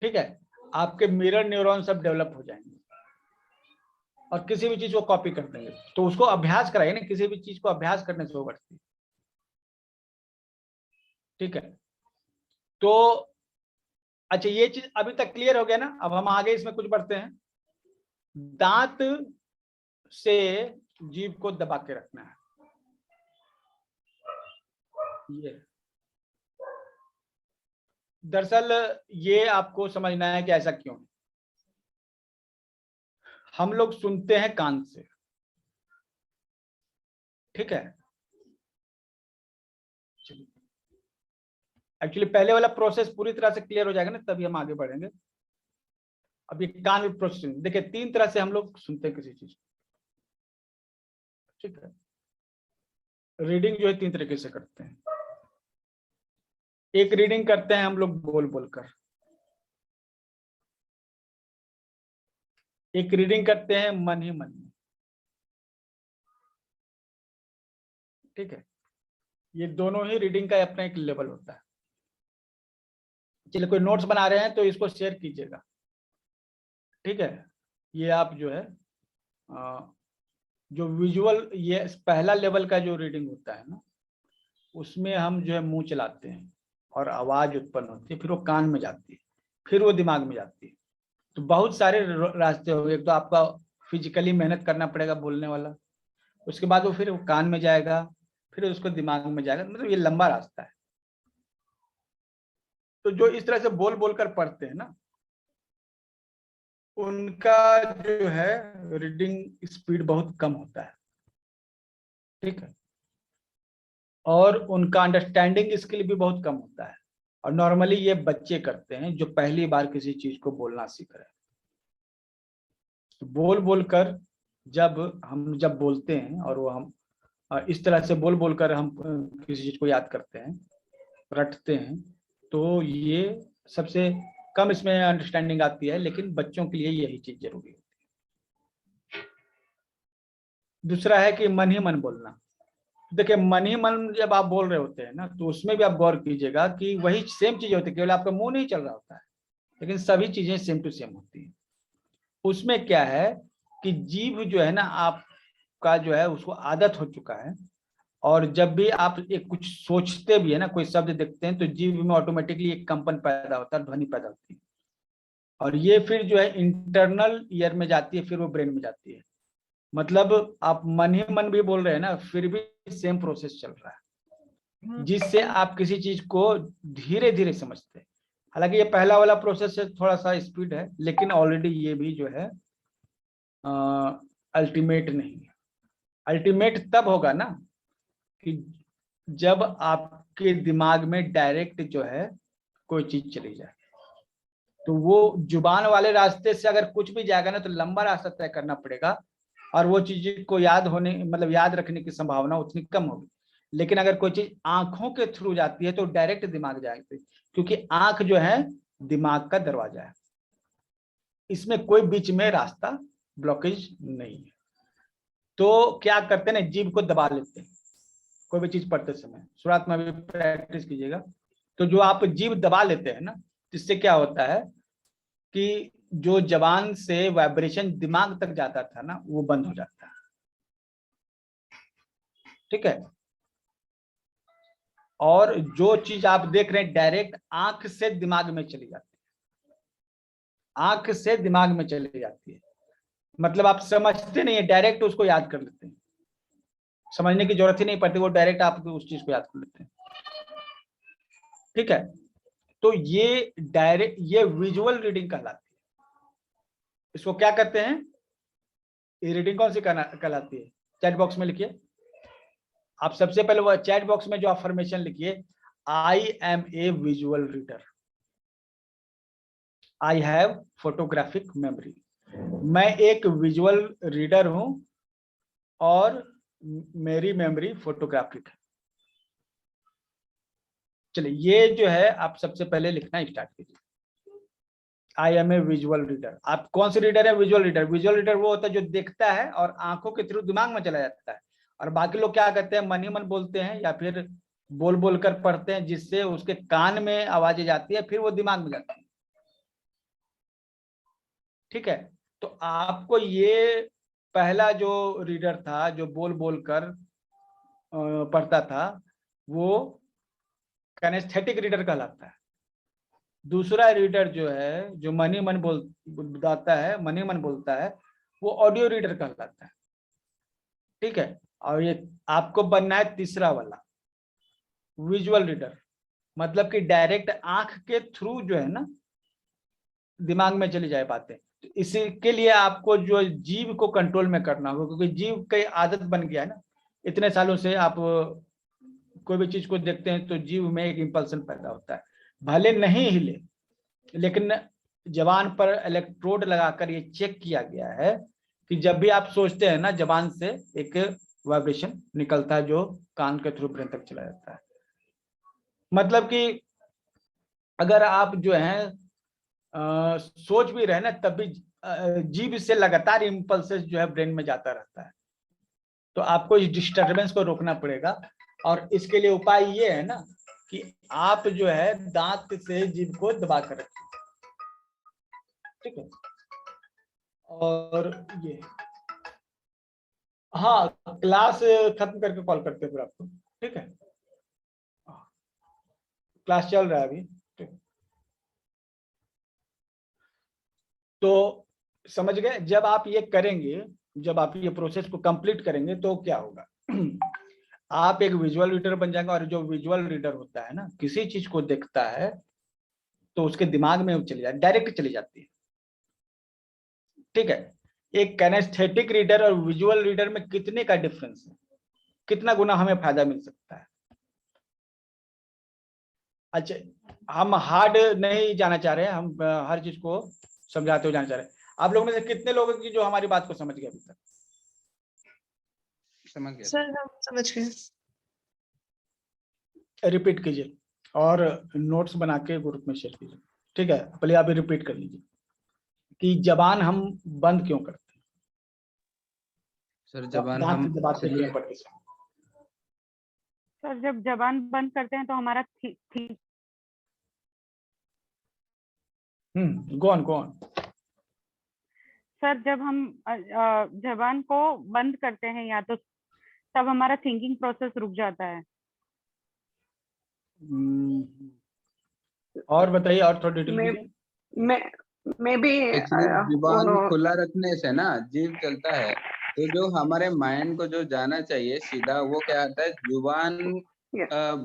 ठीक है। आपके मिरर न्यूरॉन सब डेवलप हो जाएंगे और किसी भी चीज को कॉपी कर देंगे। तो उसको अभ्यास कराइए ना, किसी भी चीज को अभ्यास करने से वो बढ़ती है, ठीक है। तो अच्छा, ये चीज अभी तक क्लियर हो गया ना। अब हम आगे इसमें कुछ बढ़ते हैं। दांत से जीभ को दबा के रखना है, ये दरअसल ये आपको समझना है कि ऐसा क्यों। हम लोग सुनते हैं कान से, ठीक है। एक्चुअली पहले वाला प्रोसेस पूरी तरह से क्लियर हो जाएगा ना, तभी हम आगे बढ़ेंगे। अब ये कान में प्रोसेसिंग, देखिए 3 तरह से हम लोग सुनते हैं किसी चीज, ठीक है। रीडिंग जो है 3 तरीके से करते हैं। एक रीडिंग करते हैं हम लोग बोल बोलकर, एक रीडिंग करते हैं मन ही मन में, ठीक है। ये दोनों ही रीडिंग का अपना एक लेवल होता है। चलिए कोई नोट्स बना रहे हैं तो इसको शेयर कीजिएगा, ठीक है। ये आप जो है जो विजुअल, ये पहला लेवल का जो रीडिंग होता है ना, उसमें हम जो है मुंह चलाते हैं और आवाज उत्पन्न होती है, फिर वो कान में जाती है, फिर वो दिमाग में जाती है। तो बहुत सारे रास्ते हो गए। एक तो आपका फिजिकली मेहनत करना पड़ेगा बोलने वाला, उसके बाद वो फिर वो कान में जाएगा, फिर उसको दिमाग में जाएगा, मतलब ये लंबा रास्ता है। तो जो इस तरह से बोल बोल कर पढ़ते हैं ना, उनका जो है रीडिंग स्पीड बहुत कम होता है, ठीक है। और उनका अंडरस्टैंडिंग स्किल भी बहुत कम होता है। और नॉर्मली ये बच्चे करते हैं जो पहली बार किसी चीज को बोलना सीख रहे हैं। तो बोल बोल कर जब बोलते हैं और वो हम इस तरह से बोल बोल कर हम किसी चीज को याद करते हैं, रटते हैं, तो ये सबसे कम इसमें अंडरस्टैंडिंग आती है, लेकिन बच्चों के लिए यही चीज जरूरी होती है। दूसरा है कि मन ही मन बोलना। देखिए मन ही मन जब आप बोल रहे होते हैं ना, तो उसमें भी आप गौर कीजिएगा कि वही सेम चीज होती है, केवल आपका मुंह नहीं चल रहा होता है, लेकिन सभी चीजें सेम टू सेम होती हैं। उसमें क्या है कि जीभ जो है ना आपका जो है उसको आदत हो चुका है, और जब भी आप एक कुछ सोचते भी है ना, कोई शब्द देखते हैं, तो जीभ में ऑटोमेटिकली एक कंपन पैदा होता है, ध्वनि पैदा होती है, और ये फिर जो है इंटरनल ईयर में जाती है, फिर वो ब्रेन में जाती है। मतलब आप मन ही मन भी बोल रहे हैं ना, फिर भी सेम प्रोसेस चल रहा है, जिससे आप किसी चीज को धीरे धीरे समझते हैं। हालांकि ये पहला वाला प्रोसेस से थोड़ा सा स्पीड है, लेकिन ऑलरेडी ये भी जो है अल्टीमेट नहीं है। अल्टीमेट तब होगा ना कि जब आपके दिमाग में डायरेक्ट जो है कोई चीज चली जाए। तो वो जुबान वाले रास्ते से अगर कुछ भी जाएगा ना, तो लंबा रास्ता तय करना पड़ेगा, और वो चीज को याद रखने की संभावना उतनी कम होगी। लेकिन अगर कोई चीज आंखों के थ्रू जाती है तो डायरेक्ट दिमाग जाएगी, क्योंकि आंख जो है दिमाग का दरवाजा है, इसमें कोई बीच में रास्ता ब्लॉकेज नहीं है। तो क्या करते हैं, जीभ को दबा लेते हैं। कोई भी चीज पढ़ते समय शुरुआत में भी प्रैक्टिस कीजिएगा। तो जो आप जीभ दबा लेते हैं ना, इससे क्या होता है कि जो जबान से वाइब्रेशन दिमाग तक जाता था ना, वो बंद हो जाता है, ठीक है। और जो चीज आप देख रहे हैं डायरेक्ट आंख से दिमाग में चली जाती है, आंख से दिमाग में चली जाती है। मतलब आप समझते नहीं है, डायरेक्ट उसको याद कर लेते हैं, समझने की जरूरत ही नहीं पड़ती, वो डायरेक्ट आप उस चीज को याद कर लेते हैं, ठीक है। तो ये डायरेक्ट, ये विजुअल रीडिंग कहलाती है। इसको क्या कहते हैं, ये रीडिंग कौन सी कहलाती है? चैट बॉक्स में लिखिए। आप सबसे पहले वो चैट बॉक्स में जो अफर्मेशन लिखिए, I am a visual reader, I have photographic memory. मैं एक विजुअल रीडर हूं और मेरी मेमोरी फोटोग्राफिक है। चलिए ये जो है आप सबसे पहले लिखना स्टार्ट कीजिए, I am a visual reader. आप कौन सी रीडर है? Visual reader. विजुअल रीडर वो होता है जो देखता है और आंखों के थ्रू दिमाग में चला जाता है, और बाकी लोग क्या करते हैं, मन ही मन बोलते हैं या फिर बोल बोल कर पढ़ते हैं, जिससे उसके कान में आवाजें जाती है, फिर वो दिमाग में जाती है, ठीक है। तो आपको ये पहला जो रीडर था जो बोल बोल कर पढ़ता था, वो कैनेस्थेटिक रीडर कहलाता है। दूसरा रीडर जो है जो मन ही मन बताता है, मन ही मन बोलता है, वो ऑडियो रीडर कहलाता है, ठीक है। और ये आपको बनना है तीसरा वाला, विजुअल रीडर। मतलब कि डायरेक्ट आंख के थ्रू जो है ना दिमाग में चली जाए बातें। तो इसी के लिए आपको जो जीभ को कंट्रोल में करना होगा, क्योंकि जीभ की आदत बन गया है ना, इतने सालों से आप कोई भी चीज को देखते हैं तो जीव में एक इंपल्सन पैदा होता है, भले नहीं हिले, लेकिन जबान पर इलेक्ट्रोड लगाकर ये चेक किया गया है कि जब भी आप सोचते हैं ना, जबान से एक वाइब्रेशन निकलता है जो कान के थ्रू ब्रेन तक चला जाता है। मतलब कि अगर आप जो है सोच भी रहे ना, तब भी जीभ से लगातार इम्पल्सेस जो है ब्रेन में जाता रहता है। तो आपको इस डिस्टर्बेंस को रोकना पड़ेगा, और इसके लिए उपाय ये है ना कि आप जो है दांत से जीभ को दबा कर रखें, ठीक है। और ये हाँ, क्लास खत्म करके कॉल करते हैं फिर आपको, ठीक है। क्लास चल रहा है अभी, ठीक। तो समझ गए, जब आप ये करेंगे, जब आप ये प्रोसेस को कंप्लीट करेंगे तो क्या होगा, आप एक विजुअल रीडर बन जाएंगे। और जो विजुअल रीडर होता है ना, किसी चीज को देखता है तो उसके दिमाग में चली जाती, डायरेक्ट चली जाती है, ठीक है। एक कैनेस्थेटिक रीडर और विजुअल रीडर में कितने का डिफरेंस है, कितना गुना हमें फायदा मिल सकता है। अच्छा, हम हार्ड नहीं जाना चाह रहे हैं, हम हर चीज को समझाते हुए जाना चाह रहे हैं। आप लोगों में से कितने लोगों की जो हमारी बात को समझ गए अभी तक? समझ गया सर हम समझ गए। रिपीट कीजिए और नोट्स बना के ग्रुप में शेयर कीजिए, ठीक है। पहले आप रिपीट कर लीजिए कि जबान हम बंद क्यों करते हैं। सर। जबान दांत हम दबाते क्यों पड़ते हैं? सर जब जबान बंद करते हैं तो हमारा गो ऑन। सर जब हम जबान को बंद करते हैं या तो तब हमारा थिंकिंग प्रोसेस रुक जाता है। और बताइए, और थोड़ा डिटेल कीजिए। मैं भी एक्चुअली जुबान खुला रखने से ना जीभ चलता है, तो जो हमारे माइंड को जो जाना चाहिए सीधा, वो क्या आता है, जुबान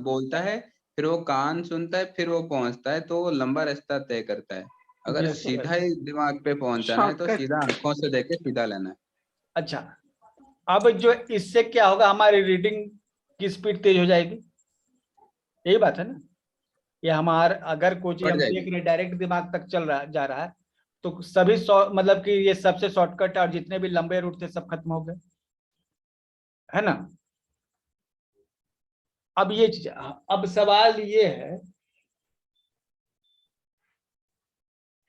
बोलता है, फिर वो कान सुनता है, फिर वो पहुंचता है, तो वो लंबा रास्ता तय करता है। अगर सीधा ही दिमाग पे पहुंचाना है तो सीधा आंखों से देखे सीधा लेना है। अच्छा, अब जो इससे क्या होगा, हमारी रीडिंग की स्पीड तेज हो जाएगी, यही बात है ना। ये हमारा अगर कोई चीज हम देख रहे डायरेक्ट दिमाग तक चल रहा जा रहा है तो सभी मतलब कि ये सबसे शॉर्टकट और जितने भी लंबे रूट थे सब खत्म हो गए, है ना। अब ये चीज, अब सवाल ये है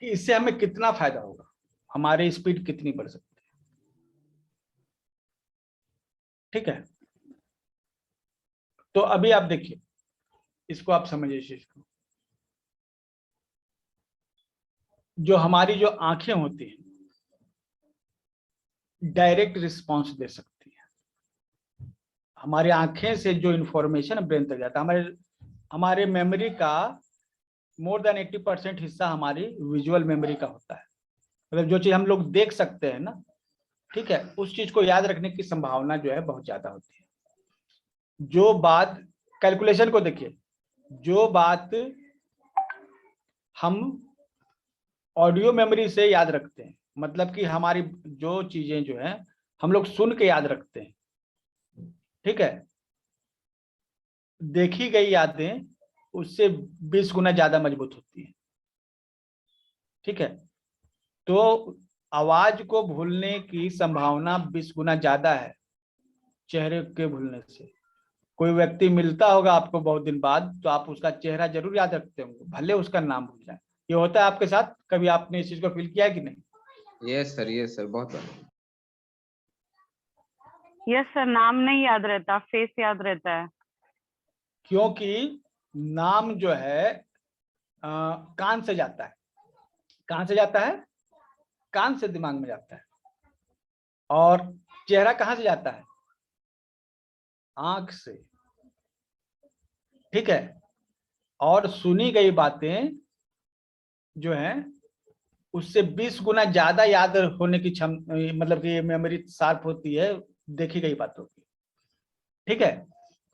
कि इससे हमें कितना फायदा होगा, हमारी स्पीड कितनी बढ़ सकती है, ठीक है। तो अभी आप देखिए, इसको आप समझिए इस चीज को। जो हमारी जो आंखें होती हैं डायरेक्ट रिस्पांस दे सकती है। हमारी आंखें से जो इंफॉर्मेशन ब्रेन तक जाता है, हमारे मेमोरी का मोर देन 80% हिस्सा हमारी विजुअल मेमोरी का होता है। मतलब जो चीज हम लोग देख सकते हैं ना, ठीक है, उस चीज को याद रखने की संभावना जो है बहुत ज्यादा होती है। जो बात, कैलकुलेशन को देखिए, जो बात हम ऑडियो मेमोरी से याद रखते हैं, मतलब कि हमारी जो चीजें जो है हम लोग सुन के याद रखते हैं, ठीक है, देखी गई यादें उससे 20 गुना ज्यादा मजबूत होती है, ठीक है। तो आवाज को भूलने की संभावना 20 गुना ज्यादा है चेहरे के भूलने से। कोई व्यक्ति मिलता होगा आपको बहुत दिन बाद, तो आप उसका चेहरा जरूर याद रखते होंगे, भले उसका नाम भूल जाए। ये होता है आपके साथ, कभी आपने इस चीज को फील किया है कि नहीं? यस सर, बहुत। यस सर, नाम नहीं याद रहता, फेस याद रहता है। क्योंकि नाम जो है कान से जाता है। कहां से जाता है? कान से दिमाग में जाता है। और चेहरा कहां से जाता है? आंख से, ठीक है। और सुनी गई बातें जो है उससे 20 गुना ज्यादा याद होने की क्षमता, मतलब कि मेमोरी शार्प होती है देखी गई बातों की, ठीक है।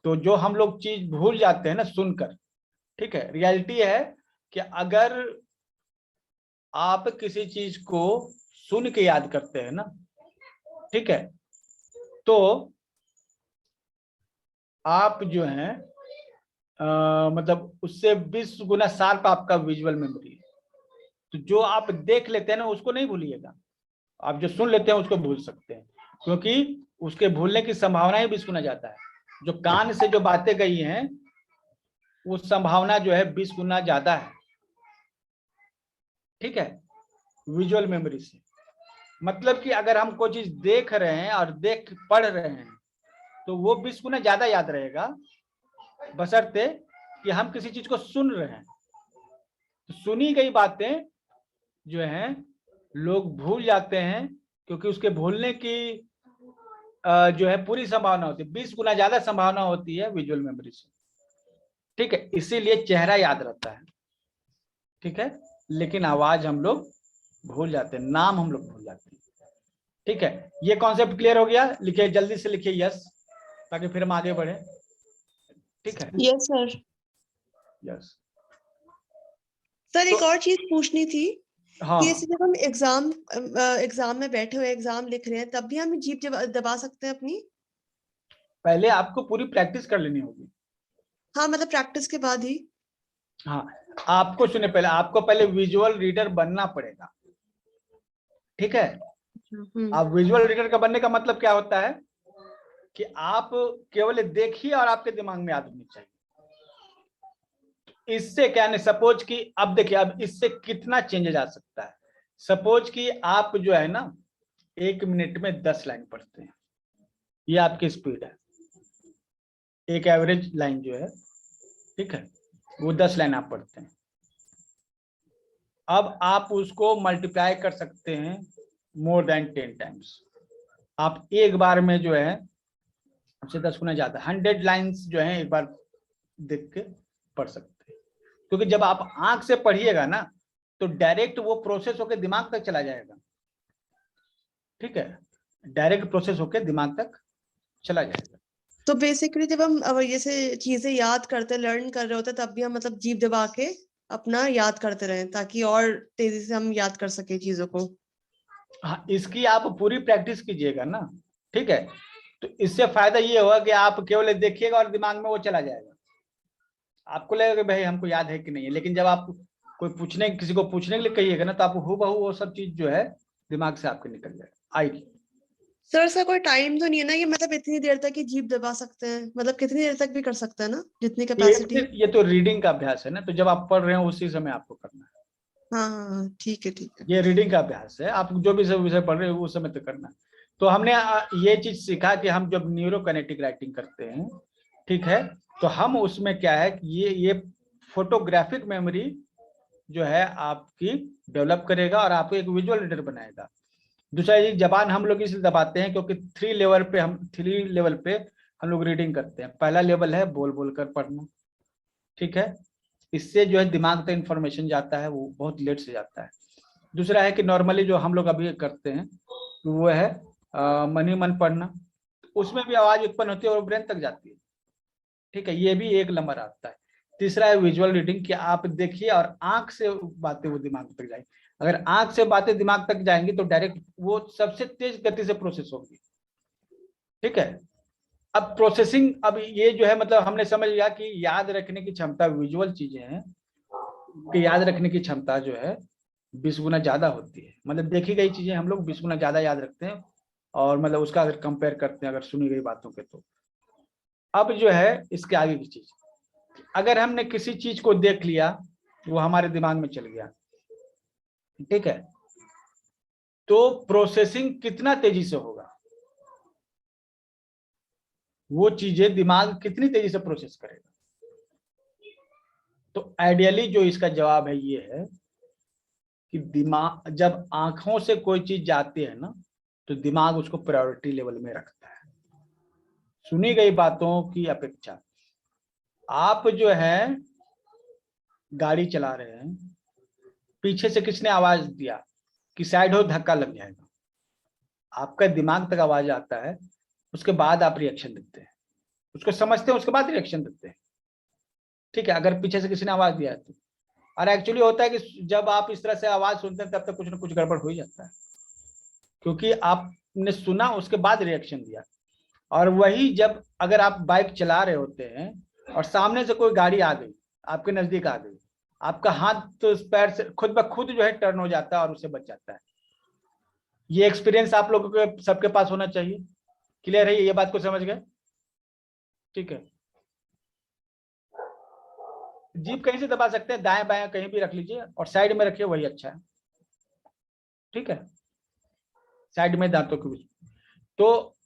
तो जो हम लोग चीज भूल जाते हैं ना सुनकर, ठीक है, रियलिटी है कि अगर आप किसी चीज को सुन के याद करते हैं ना, ठीक है, तो आप जो है मतलब उससे 20 गुना शार्प आपका विजुअल मेमोरी है। तो जो आप देख लेते हैं ना उसको नहीं भूलिएगा, आप जो सुन लेते हैं उसको भूल सकते हैं, क्योंकि उसके भूलने की संभावना ही 20 गुना ज्यादा है। जो कान से जो बातें गई हैं वो संभावना जो है 20 गुना ज्यादा है, ठीक है, विजुअल मेमोरी से। मतलब कि अगर हम कोई चीज देख रहे हैं और पढ़ रहे हैं तो वो 20 गुना ज्यादा याद रहेगा, बशर्ते कि हम किसी चीज को सुन रहे हैं। तो सुनी गई बातें जो हैं लोग भूल जाते हैं, क्योंकि उसके भूलने की जो है पूरी संभावना होती है, 20 गुना ज्यादा संभावना होती है विजुअल मेमोरी से, ठीक है। इसीलिए चेहरा याद रहता है, ठीक है, लेकिन आवाज हम लोग भूल जाते हैं, नाम हम लोग भूल जाते हैं, ठीक है। ये कॉन्सेप्ट क्लियर हो गया? लिखिए, जल्दी से लिखिए यस, ताकि फिर हम आगे बढ़े, ठीक है। Yes sir. यस सर एक और चीज पूछनी थी हाँ, कि जैसे जब हम एग्जाम में बैठे हुए एग्जाम लिख रहे हैं तब भी हम जीभ दबा सकते हैं अपनी? पहले आपको पूरी प्रैक्टिस कर लेनी होगी। हाँ मतलब प्रैक्टिस के बाद ही। हाँ, आपको सुने, पहले आपको पहले विजुअल रीडर बनना पड़ेगा, ठीक है। अब विजुअल रीडर का बनने का मतलब क्या होता है कि आप केवल देखिए और आपके दिमाग में याद होनी चाहिए। इससे क्या नहीं, सपोज कि अब देखिए, अब इससे कितना चेंज आ सकता है। सपोज कि आप जो है ना 1 मिनट में 10 लाइन पढ़ते हैं, ये आपकी स्पीड है, एक एवरेज लाइन जो है, ठीक है, वो 10 लाइन आप पढ़ते हैं। अब आप उसको मल्टीप्लाई कर सकते हैं मोर देन 10 टाइम्स। आप एक बार में जो है उससे 10 गुना ज्यादा 100 लाइन्स जो है एक बार देख के पढ़ सकते हैं, क्योंकि जब आप आंख से पढ़िएगा ना तो डायरेक्ट वो प्रोसेस होकर दिमाग तक चला जाएगा, ठीक है, डायरेक्ट प्रोसेस होकर दिमाग तक चला जाएगा। तो बेसिकली जब हम जैसे चीजें याद करते लर्न कर रहे होते तब भी हम मतलब जीभ दबा के अपना याद करते रहें ताकि और तेजी से हम याद कर सके चीजों को। हाँ, इसकी आप पूरी प्रैक्टिस कीजिएगा ना, ठीक है, तो इससे फायदा ये होगा कि आप केवल देखिएगा और दिमाग में वो चला जाएगा। आपको लगेगा कि भाई हमको याद है कि नहीं है, लेकिन जब आप किसी को पूछने के लिए कहिएगा ना तो आप हूबहू वो सब चीज जो है दिमाग से आपके निकल जाएगा, आएगी। सर इसका कोई टाइम तो नहीं है ना, ये मतलब इतनी देर तक ही जीभ दबा सकते हैं, मतलब कितनी देर तक भी कर सकते हैं ना, जितनी कैपेसिटी। ये तो रीडिंग का अभ्यास है ना, तो जब आप पढ़ रहे हो उसी समय आपको करना है। हाँ ठीक है ठीक है। ये रीडिंग का अभ्यास है, आप जो भी विषय पढ़ रहे हो उस समय तक करना है। तो हमने ये चीज सीखा कि हम जब न्यूरोकाइनेटिक राइटिंग करते हैं, ठीक है, तो हम उसमें क्या है कि ये फोटोग्राफिक मेमोरी जो है आपकी डेवलप करेगा और आपको एक विजुअल रीडर बनाएगा। दूसरा, ये जबान हम लोग इसलिए दबाते हैं क्योंकि 3 लेवल पे हम लोग रीडिंग करते हैं। पहला लेवल है बोल बोल कर पढ़ना, ठीक है, इससे जो है दिमाग तक इंफॉर्मेशन जाता है, वो बहुत लेट से जाता है। दूसरा है कि नॉर्मली जो हम लोग अभी करते हैं वो है मन ही मन पढ़ना, उसमें भी आवाज उत्पन्न होती है और ब्रेन तक जाती है, ठीक है, ये भी एक नंबर आता है। तीसरा है विजुअल रीडिंग, कि आप देखिए और आंख से बातें वो दिमाग तक जाएंगी। अगर आंख से बातें दिमाग तक जाएंगी तो डायरेक्ट वो सबसे तेज गति से प्रोसेस होगी, ठीक है। अब प्रोसेसिंग, अब ये जो है मतलब हमने समझ लिया कि याद रखने की क्षमता, विजुअल चीजें हैं कि याद रखने की क्षमता जो है 20 गुना ज्यादा होती है। मतलब देखी गई चीजें हम लोग 20 गुना ज्यादा याद रखते हैं, और मतलब उसका अगर कंपेयर करते हैं अगर सुनी गई बातों के तो। अब जो है इसके आगे की चीज, अगर हमने किसी चीज को देख लिया वो हमारे दिमाग में चल गया, ठीक है, तो प्रोसेसिंग कितना तेजी से होगा, वो चीजें दिमाग कितनी तेजी से प्रोसेस करेगा। तो आइडियली जो इसका जवाब है ये है कि दिमाग जब आंखों से कोई चीज जाती है ना तो दिमाग उसको प्रायोरिटी लेवल में रखता है सुनी गई बातों की अपेक्षा। आप जो है गाड़ी चला रहे हैं, पीछे से किसने आवाज दिया कि साइड हो, धक्का लग जाएगा, आपका दिमाग तक आवाज आता है, उसके बाद आप रिएक्शन देते हैं, उसको समझते हैं, उसके बाद रिएक्शन देते हैं, ठीक है, अगर पीछे से किसी ने आवाज दिया है तो। और एक्चुअली होता है कि जब आप इस तरह से आवाज सुनते हैं तब तक कुछ ना कुछ गड़बड़ हो ही जाता है, क्योंकि आपने सुना उसके बाद रिएक्शन दिया। और वही जब अगर आप बाइक चला रहे होते हैं और सामने से कोई गाड़ी आ गई, आपके नजदीक आ गई, आपका हाथ तो पैर से खुद ब खुद जो है टर्न हो जाता है और उससे बच जाता है। ये एक्सपीरियंस आप लोगों के सबके पास होना चाहिए। क्लियर है, ये बात को समझ गए? ठीक है। जीभ कहीं से दबा सकते हैं, दाएं बाएं कहीं भी रख लीजिए और साइड में रखिए, वही अच्छा है। ठीक है, साइड में दांतों के बीच। तो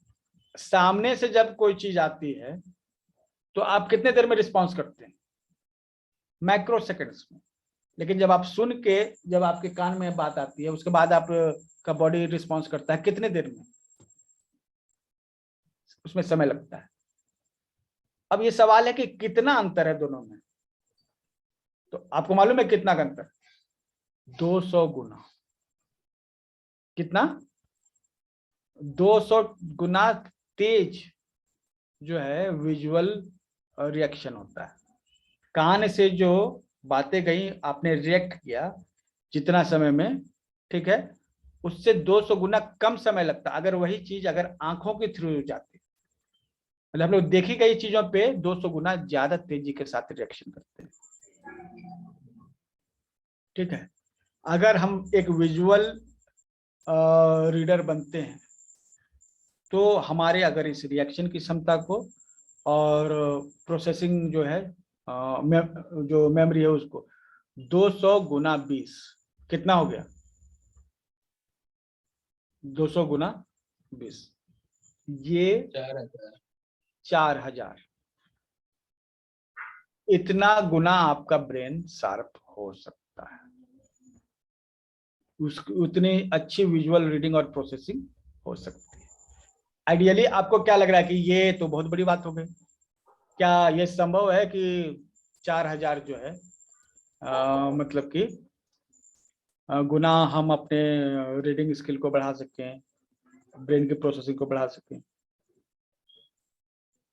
सामने से जब कोई चीज आती है तो आप कितने देर में रिस्पॉन्स करते हैं? माइक्रो सेकेंड्स में। लेकिन जब आप सुन के, जब आपके कान में बात आती है, उसके बाद आप का बॉडी रिस्पॉन्स करता है कितने देर में? उसमें समय लगता है। अब ये सवाल है कि कितना अंतर है दोनों में। तो आपको मालूम है कितना का अंतर? 200 गुना। कितना? 200 गुना तेज जो है विजुअल रिएक्शन होता है। कान से जो बातें गई, आपने रिएक्ट किया जितना समय में, ठीक है, उससे 200 गुना कम समय लगता। अगर वही चीज अगर आंखों के थ्रू जाती, मतलब हम लोग देखी गई चीजों पे 200 गुना ज्यादा तेजी के साथ रिएक्शन करते हैं। ठीक है, अगर हम एक विजुअल रीडर बनते हैं तो हमारे अगर इस रिएक्शन की क्षमता को और प्रोसेसिंग जो है जो मेमोरी है उसको 200 गुना 20 कितना हो गया? 200 गुना 20, ये 4000। इतना गुना आपका ब्रेन शार्प हो सकता है, उतनी अच्छी विजुअल रीडिंग और प्रोसेसिंग हो सकती है। आइडियली आपको क्या लग रहा है कि ये तो बहुत बड़ी बात हो गई? क्या ये संभव है कि 4000 जो है मतलब कि गुना हम अपने रीडिंग स्किल को बढ़ा सकें, ब्रेन की प्रोसेसिंग को बढ़ा सकें?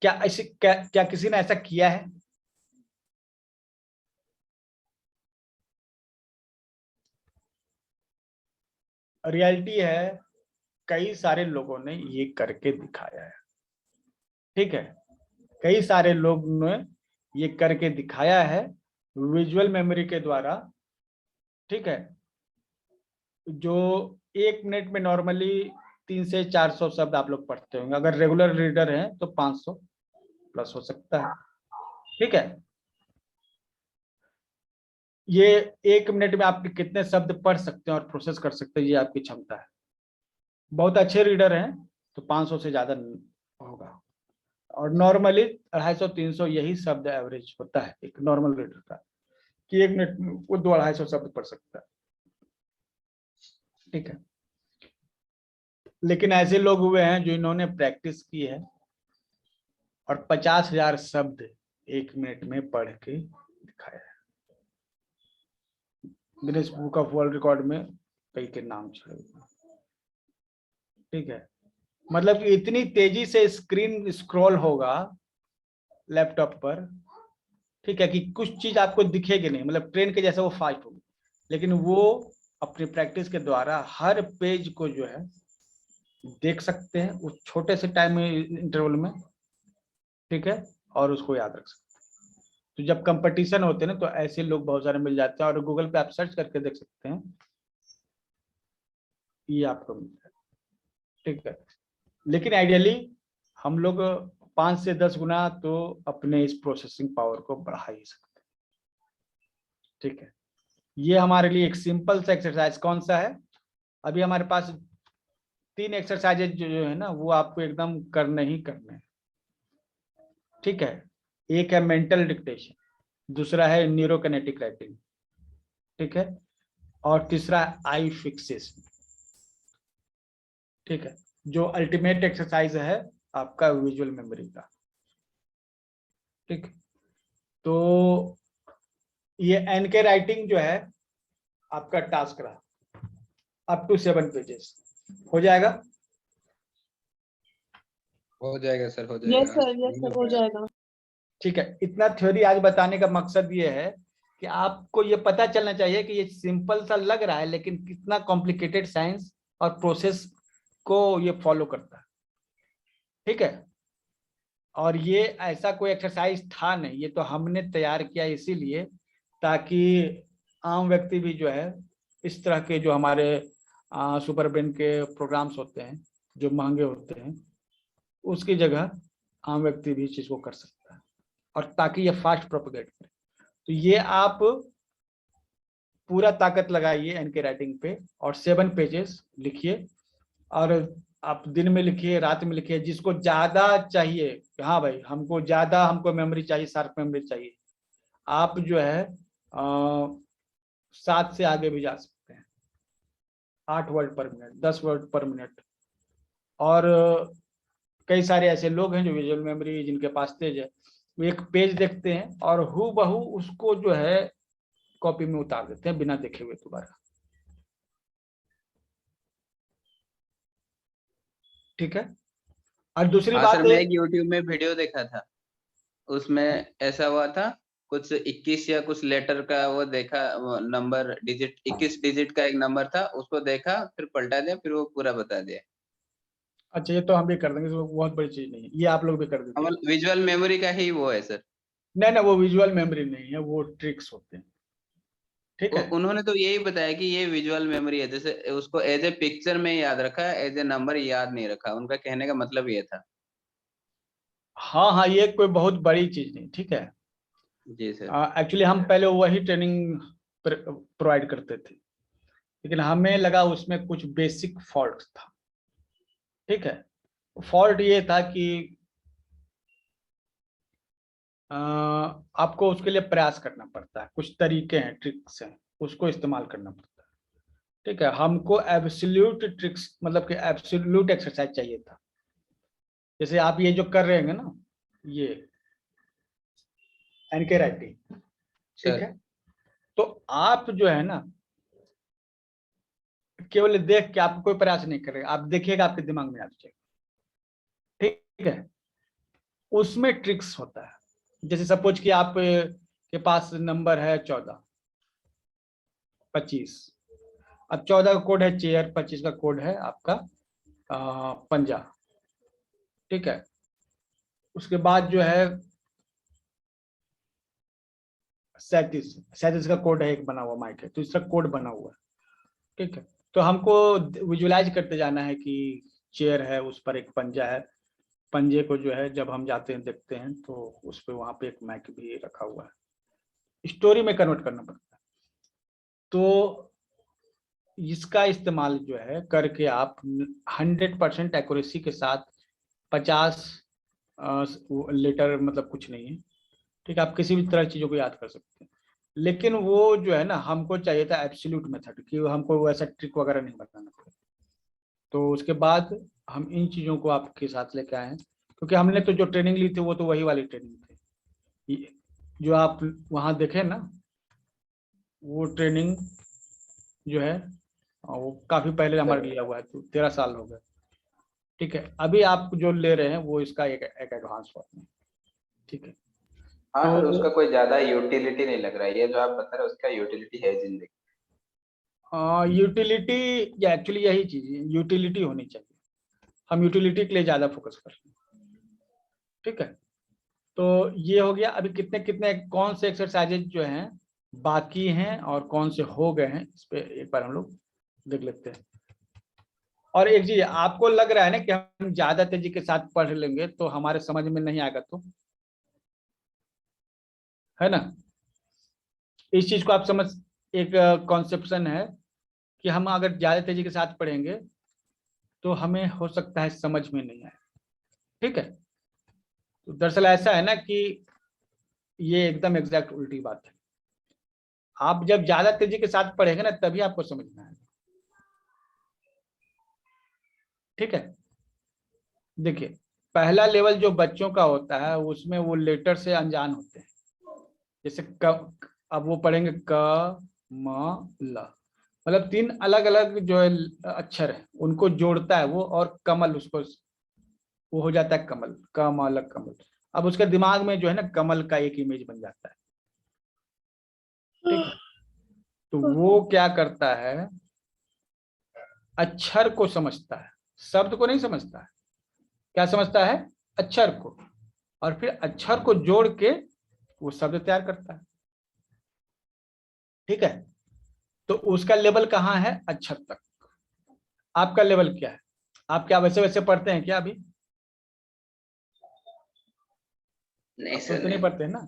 क्या ऐसे क्या किसी ने ऐसा किया है? रियलिटी है कई सारे लोगों ने ये करके दिखाया है। ठीक है, कई सारे लोग ने ये करके दिखाया है विजुअल मेमोरी के द्वारा। ठीक है, जो 1 मिनट में नॉर्मली 300 से 400 शब्द आप लोग पढ़ते होंगे, अगर रेगुलर रीडर हैं तो 500 प्लस हो सकता है। ठीक है, ये 1 मिनट में आप कितने शब्द पढ़ सकते हैं और प्रोसेस कर सकते हैं, ये आपकी क्षमता है। बहुत अच्छे रीडर हैं तो 500 से ज्यादा होगा, और नॉर्मली 250-300 यही शब्द एवरेज होता है एक नॉर्मल रीडर का, कि 1 मिनट में वो 200-250 शब्द पढ़ सकता है। ठीक है, लेकिन ऐसे लोग हुए हैं जो इन्होंने प्रैक्टिस की है और 50,000 शब्द 1 मिनट में पढ़ के दिखाया है। Guinness book of world record में कई के नाम चले। ठीक है, मतलब कि इतनी तेजी से स्क्रीन स्क्रॉल होगा लैपटॉप पर, ठीक है, कि कुछ चीज आपको दिखेगी नहीं, मतलब ट्रेन के जैसा वो फास्ट होगी, लेकिन वो अपनी प्रैक्टिस के द्वारा हर पेज को जो है देख सकते हैं उस छोटे से टाइम इंटरवल में। ठीक है, और उसको याद रख सकते हैं। तो जब कंपटीशन होते हैं ना तो ऐसे लोग बहुत सारे मिल जाते हैं, और गूगल पे आप सर्च करके देख सकते हैं, ये आपको मिलता है। ठीक है, लेकिन आइडियली हम लोग 5 से 10 गुना तो अपने इस प्रोसेसिंग पावर को बढ़ा ही सकते हैं। ठीक है, ये हमारे लिए एक सिंपल सा एक्सरसाइज कौन सा है? अभी हमारे पास 3 एक्सरसाइजेज जो है ना वो आपको एकदम करने ही करने हैं। ठीक है, एक है मेंटल डिक्टेशन, दूसरा है न्यूरोकिनेटिक राइटिंग, ठीक है, और तीसरा आई फिक्सेशन। ठीक है, जो अल्टीमेट एक्सरसाइज है आपका विजुअल मेमोरी का। ठीक, तो ये एनके राइटिंग जो है आपका टास्क रहा, अप टू 7 पेजेस हो जाएगा। हो जाएगा सर, हो जाएगा। यस सर हो जाएगा। ठीक है, इतना थ्योरी आज बताने का मकसद ये है कि आपको ये पता चलना चाहिए कि ये सिंपल सा लग रहा है लेकिन कितना कॉम्प्लिकेटेड साइंस और प्रोसेस को ये फॉलो करता है। ठीक है, और ये ऐसा कोई एक्सरसाइज था नहीं, ये तो हमने तैयार किया इसीलिए ताकि आम व्यक्ति भी जो है इस तरह के जो हमारे सुपर ब्रेन के प्रोग्राम्स होते हैं जो महंगे होते हैं, उसकी जगह आम व्यक्ति भी इस चीज को कर सकता है, और ताकि ये फास्ट प्रोपेगेट करे। तो ये आप पूरा ताकत लगाइए एनके राइटिंग पे और 7 पेजेस लिखिए, और आप दिन में लिखिए, रात में लिखिए, जिसको ज्यादा चाहिए, हाँ भाई हमको मेमोरी चाहिए, शार्प मेमोरी चाहिए, आप जो है 7 से आगे भी जा सकते हैं, 8 वर्ड पर मिनट, 10 वर्ड पर मिनट। और कई सारे ऐसे लोग हैं जो विजुअल मेमोरी जिनके पास तेज है, वो एक पेज देखते हैं और हूबहू उसको जो है कॉपी में उतार देते हैं बिना देखे हुए दोबारा। ठीक है। और दूसरी बात सर, मैं एक YouTube में वीडियो देखा था, उसमें ऐसा हुआ था, कुछ 21 या कुछ लेटर का वो देखा, नंबर डिजिट 21 डिजिट का एक नंबर था, उसको देखा, फिर पलटा दिया, फिर वो पूरा बता दिया। अच्छा, ये तो हम भी कर देंगे, तो बहुत बड़ी चीज नहीं है, ये आप लोग भी कर देंगे। विजुअल मेमोरी का ही वो है सर। नहीं, वो विजुअल मेमोरी नहीं है, वो ट्रिक्स होते हैं। ठीक है। उन्होंने तो यही बताया कि ये विजुअल मेमोरी है, जैसे उसको एज ए पिक्चर में याद रखा, एज ए नंबर याद नहीं रखा, उनका कहने का मतलब ये था। हाँ, ये कोई बहुत बड़ी चीज नहीं। ठीक है जी सर। एक्चुअली हम पहले वही ट्रेनिंग प्रोवाइड करते थे, लेकिन हमें लगा उसमें कुछ बेसिक फॉल्ट था। ठीक है। फॉल्ट ये था कि आपको उसके लिए प्रयास करना पड़ता है, कुछ तरीके हैं, ट्रिक्स हैं, उसको इस्तेमाल करना पड़ता है। ठीक है। हमको एब्सोल्यूट ट्रिक्स मतलब कि एब्सोल्यूट एक्सरसाइज चाहिए था, जैसे आप ये जो कर रहे हैं ना, ये एनके राइटिंग। ठीक है। तो आप जो है ना केवल देख के, आपको कोई प्रयास नहीं करेगा, आप देखिएगा आपके दिमाग में आ जाएगा। ठीक है। उसमें ट्रिक्स होता है, जैसे सपोज कि आप के पास नंबर है 14, 25। अब 14 का कोड है चेयर, 25 का कोड है आपका पंजा। ठीक है। उसके बाद जो है 37 का कोड है, एक बना हुआ माइक है, तो इसका कोड बना हुआ है। ठीक है। तो हमको विजुअलाइज करते जाना है कि चेयर है, उस पर एक पंजा है, पंजे को जो है जब हम जाते हैं देखते हैं तो उस पर वहां पे एक माइक भी रखा हुआ है। स्टोरी में कन्वर्ट करना पड़ता है। तो इसका इस्तेमाल जो है करके आप 100% एक्यूरेसी के साथ 50 लेटर मतलब कुछ नहीं है। ठीक है। आप किसी भी तरह चीजों को याद कर सकते हैं, लेकिन वो जो है ना हमको चाहिए था एब्सोल्यूट मेथड, कि हमको वैसा ट्रिक वगैरह नहीं बताना पड़े। तो उसके बाद हम इन चीजों को आपके साथ लेके आए हैं, क्योंकि हमने तो जो ट्रेनिंग ली थी वो तो वही वाली ट्रेनिंग थी जो आप वहां देखे ना, वो ट्रेनिंग जो है वो काफी पहले हमारे लिया हुआ है, तो 13 साल हो गए। ठीक है। अभी आप जो ले रहे हैं वो इसका एक एडवांस फॉर्म है। ठीक है। हाँ तो सर, उसका कोई ज्यादा यूटिलिटी नहीं लग रहा है, ये जो आप बता रहे हैं उसका यूटिलिटी है जिंदगी। यूटिलिटी, या एक्चुअली यही चीज है, यूटिलिटी होनी चाहिए। हम यूटिलिटी के लिए ज्यादा फोकस कर रहे हैं। ठीक है। तो ये हो गया। अभी कितने कितने कौन से एक्सरसाइजेज जो हैं बाकी हैं और कौन से हो गए हैं, इस पे एक बार हम लोग देख लेते हैं। और एक चीज, आपको लग रहा है ना कि हम ज्यादा तेजी के साथ पढ़ लेंगे तो हमारे समझ में नहीं आएगा, तो है ना, इस चीज को आप समझ, एक कॉन्सेप्शन है कि हम अगर ज्यादा तेजी के साथ पढ़ेंगे तो हमें हो सकता है समझ में नहीं आए। ठीक है। तो दरअसल ऐसा है ना कि ये एकदम एग्जैक्ट उल्टी बात है। आप जब ज्यादा तेजी के साथ पढ़ेंगे ना तभी आपको समझ में आएगा। ठीक है। देखिए, पहला लेवल जो बच्चों का होता है उसमें वो लेटर से अनजान होते हैं, जैसे अब वो पढ़ेंगे क म ल, मतलब 3 अलग अलग जो है अक्षर है उनको जोड़ता है वो, और कमल उसको वो हो जाता है कमल, कमल कमल। अब उसके दिमाग में जो है ना कमल का एक इमेज बन जाता है। ठीक है। तो वो क्या करता है, अक्षर को समझता है, शब्द को नहीं समझता है। क्या समझता है? अक्षर को। और फिर अक्षर को जोड़ के वो शब्द तैयार करता है। ठीक है, तो उसका लेवल कहाँ है? अक्षर तक। आपका लेवल क्या है? आप क्या वैसे वैसे पढ़ते हैं क्या अभी? नहीं आप सर, तो नहीं नहीं। पढ़ते हैं ना।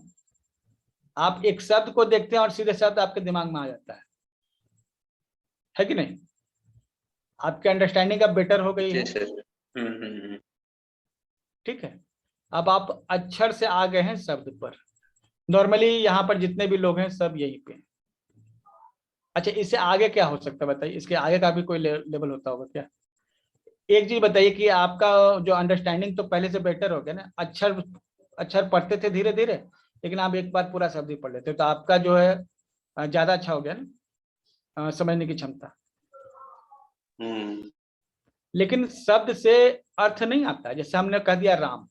आप एक शब्द को देखते हैं और सीधे शब्द आपके दिमाग में आ जाता है कि नहीं? आपकी अंडरस्टैंडिंग अब बेटर हो गई जी है। सर। ठीक है, अब आप अक्षर से आ गए हैं शब्द पर। नॉर्मली यहाँ पर जितने भी लोग हैं सब यहीं पे हैं। अच्छा, इससे आगे क्या हो सकता है बताइए? इसके आगे का भी कोई लेवल होता होगा क्या? एक चीज बताइए कि आपका जो अंडरस्टैंडिंग तो पहले से बेटर हो गया ना। अक्षर अक्षर पढ़ते थे धीरे धीरे, लेकिन आप एक बार पूरा शब्द ही पढ़ लेते हो, तो आपका जो है ज्यादा अच्छा हो गया ना समझने की क्षमता। लेकिन शब्द से अर्थ नहीं आता है। जैसे हमने कह दिया राम,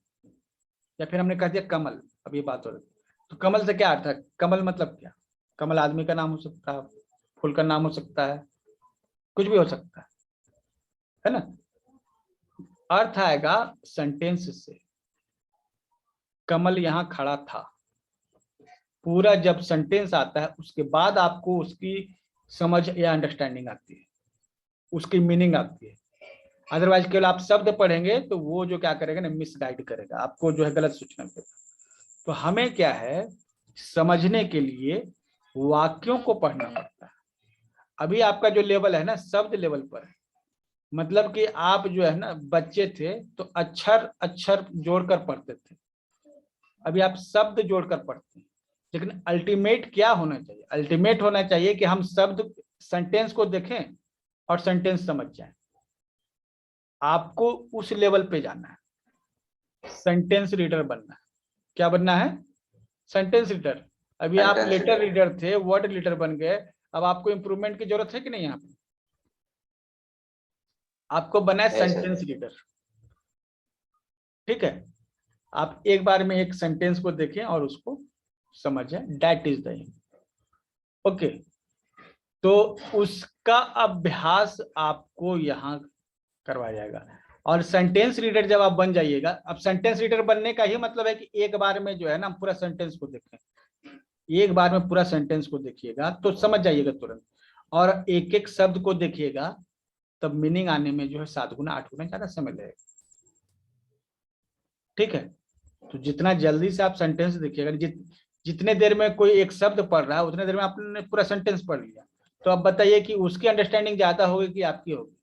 या फिर हमने कह दिया कमल, अब ये बात हो रही है, तो कमल से क्या अर्थ है? कमल मतलब क्या? कमल आदमी का नाम हो सकता है, फूल का नाम हो सकता है, कुछ भी हो सकता है ना। अर्थ आएगा सेंटेंस से। कमल यहाँ खड़ा था, पूरा जब सेंटेंस आता है उसके बाद आपको उसकी समझ या अंडरस्टैंडिंग आती है, उसकी मीनिंग आती है। अदरवाइज केवल आप शब्द पढ़ेंगे तो वो जो क्या करेगा ना, मिसगाइड करेगा आपको, जो है गलत सूचना देगा। तो हमें क्या है, समझने के लिए वाक्यों को पढ़ना पड़ता है। अभी आपका जो लेवल है ना, शब्द लेवल पर है। मतलब कि आप जो है ना बच्चे थे तो अक्षर अक्षर जोड़कर पढ़ते थे, अभी आप शब्द जोड़कर पढ़ते हैं। लेकिन अल्टीमेट क्या होना चाहिए? अल्टीमेट होना चाहिए कि हम शब्द सेंटेंस को देखें और सेंटेंस समझ जाएं। आपको उस लेवल पे जाना है, सेंटेंस रीडर बनना है। क्या बनना है? Sentence reader. अभी आप Sentence लेटर reader। रीडर थे, वर्ड रीडर बन गए। अब आपको इंप्रूवमेंट की जरूरत है कि नहीं? यहाँ पे आपको बना है है सर। Sentence reader. ठीक है, आप एक बार में एक सेंटेंस को देखें और उसको समझें। That is the okay. तो उसका अभ्यास आपको यहाँ करवाया जाएगा। और सेंटेंस रीडर जब आप बन जाइएगा, अब सेंटेंस रीडर बनने का ही मतलब है कि एक बार में जो है ना पूरा सेंटेंस को देखें। एक बार में पूरा सेंटेंस को देखिएगा तो समझ जाइएगा तुरंत, और एक एक शब्द को देखिएगा तब मीनिंग आने में जो है 7 गुना 8 गुना ज्यादा समय लगेगा। ठीक है, तो जितना जल्दी से आप सेंटेंस देखिएगा, जितने देर में कोई एक शब्द पढ़ रहा है उतने देर में आपने पूरा सेंटेंस पढ़ लिया। तो अब बताइए कि उसकी अंडरस्टैंडिंग ज्यादा होगी कि आपकी होगी?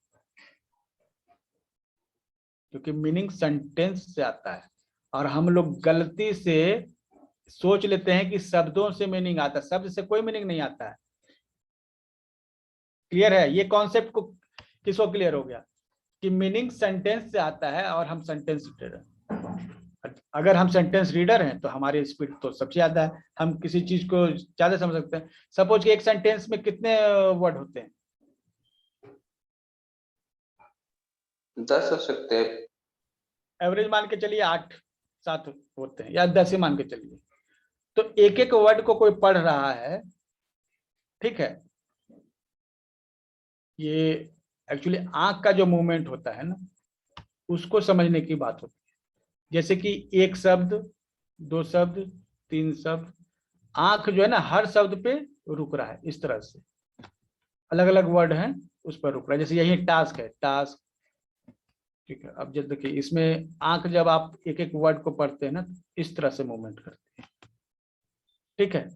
क्योंकि मीनिंग सेंटेंस से आता है, और हम लोग गलती से सोच लेते हैं कि शब्दों से मीनिंग आता है। शब्द से कोई मीनिंग नहीं आता है। क्लियर है? ये कॉन्सेप्ट को किसको क्लियर हो गया कि मीनिंग सेंटेंस से आता है और हम सेंटेंस रीडर हैं। अगर हम सेंटेंस रीडर हैं तो हमारी स्पीड तो सबसे ज्यादा है, हम किसी चीज को ज्यादा समझ सकते हैं। सपोज कि एक सेंटेंस में कितने वर्ड होते हैं? 10 हो सकते हैं। एवरेज मान के चलिए 8-7 होते हैं, या 10 ही मान के चलिए। तो एक एक वर्ड को कोई पढ़ रहा है, ठीक है। ये एक्चुअली आंख का जो मूवमेंट होता है ना, उसको समझने की बात होती है। जैसे कि एक शब्द, 2 शब्द, 3 शब्द, आंख जो है ना हर शब्द पे रुक रहा है। इस तरह से अलग अलग वर्ड हैं उस पर रुक रहा है। जैसे यही टास्क है, टास्क। ठीक है, अब जब देखिए इसमें आंख जब आप एक एक वर्ड को पढ़ते हैं ना, इस तरह से मूवमेंट करते हैं। ठीक है,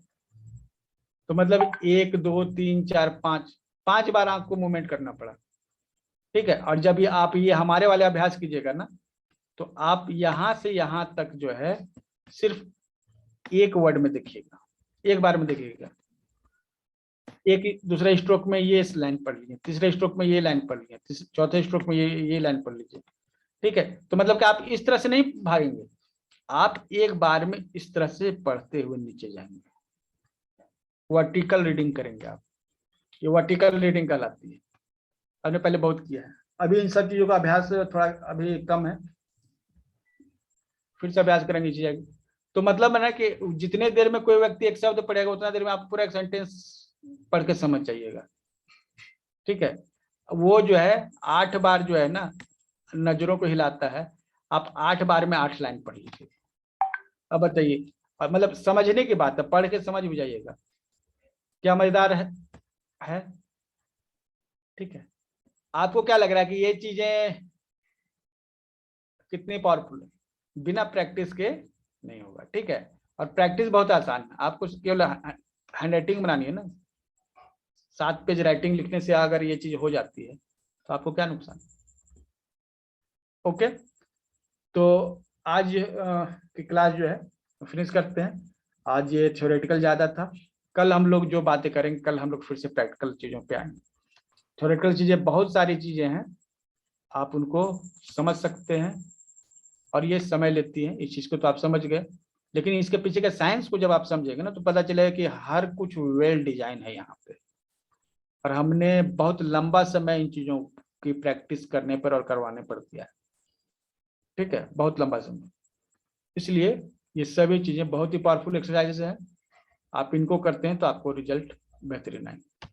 तो मतलब 1 2 3 4 5 बार आंख को मूवमेंट करना पड़ा। ठीक है, और जब ये आप ये हमारे वाले अभ्यास कीजिएगा ना, तो आप यहां से यहां तक जो है सिर्फ एक वर्ड में देखिएगा, एक बार में देखिएगा। एक दूसरे स्ट्रोक में ये लाइन पढ़ लीजिए, तीसरे स्ट्रोक में ये लाइन पढ़ लीजिए, चौथे स्ट्रोक में ये लाइन पढ़ लीजिए। ठीक है, तो मतलब कि आप इस तरह से नहीं भागेंगे, आप एक बार में इस तरह से पढ़ते हुए नीचे जाएंगे। वर्टिकल रीडिंग करेंगे आप। ये वर्टिकल रीडिंग कहलाती है। हमने पहले बहुत किया है, अभी इन सब चीजों का अभ्यास थोड़ा अभी कम है, फिर से अभ्यास करेंगे चीजें। तो मतलब है ना कि जितने देर में कोई व्यक्ति एक शब्द पढ़ेगा उतना देर में आप पूरा एक सेंटेंस पढ़ के समझ जाइएगा। ठीक है, वो जो है 8 बार जो है ना नजरों को हिलाता है, आप 8 बार में 8 लाइन पढ़ लीजिए। अब बताइए, मतलब समझने की बात है, पढ़ के समझ भी जाइएगा। क्या मजेदार है? ठीक है, आपको क्या लग रहा है कि ये चीजें कितनी पावरफुल है? बिना प्रैक्टिस के नहीं होगा। ठीक है, और प्रैक्टिस बहुत आसान है, आपको केवल हैंड राइटिंग बनानी है ना। 7 पेज राइटिंग लिखने से अगर ये चीज हो जाती है तो आपको क्या नुकसान? ओके, तो आज की क्लास जो है फिनिश करते हैं। आज ये थ्योरेटिकल ज्यादा था, कल हम लोग जो बातें करेंगे, कल हम लोग फिर से प्रैक्टिकल चीजों पे आएंगे। थ्योरेटिकल चीजें बहुत सारी चीजें हैं, आप उनको समझ सकते हैं और ये समय लेती है। इस चीज को तो आप समझ गए, लेकिन इसके पीछे के साइंस को जब आप समझेंगे ना तो पता चलेगा कि हर कुछ वेल डिजाइन है यहाँ पे, और हमने बहुत लंबा समय इन चीजों की प्रैक्टिस करने पर और करवाने पर दिया है। ठीक है, बहुत लंबा समय। इसलिए ये सभी चीजें बहुत ही पावरफुल एक्सरसाइजेस हैं, आप इनको करते हैं तो आपको रिजल्ट बेहतरीन आएंगे।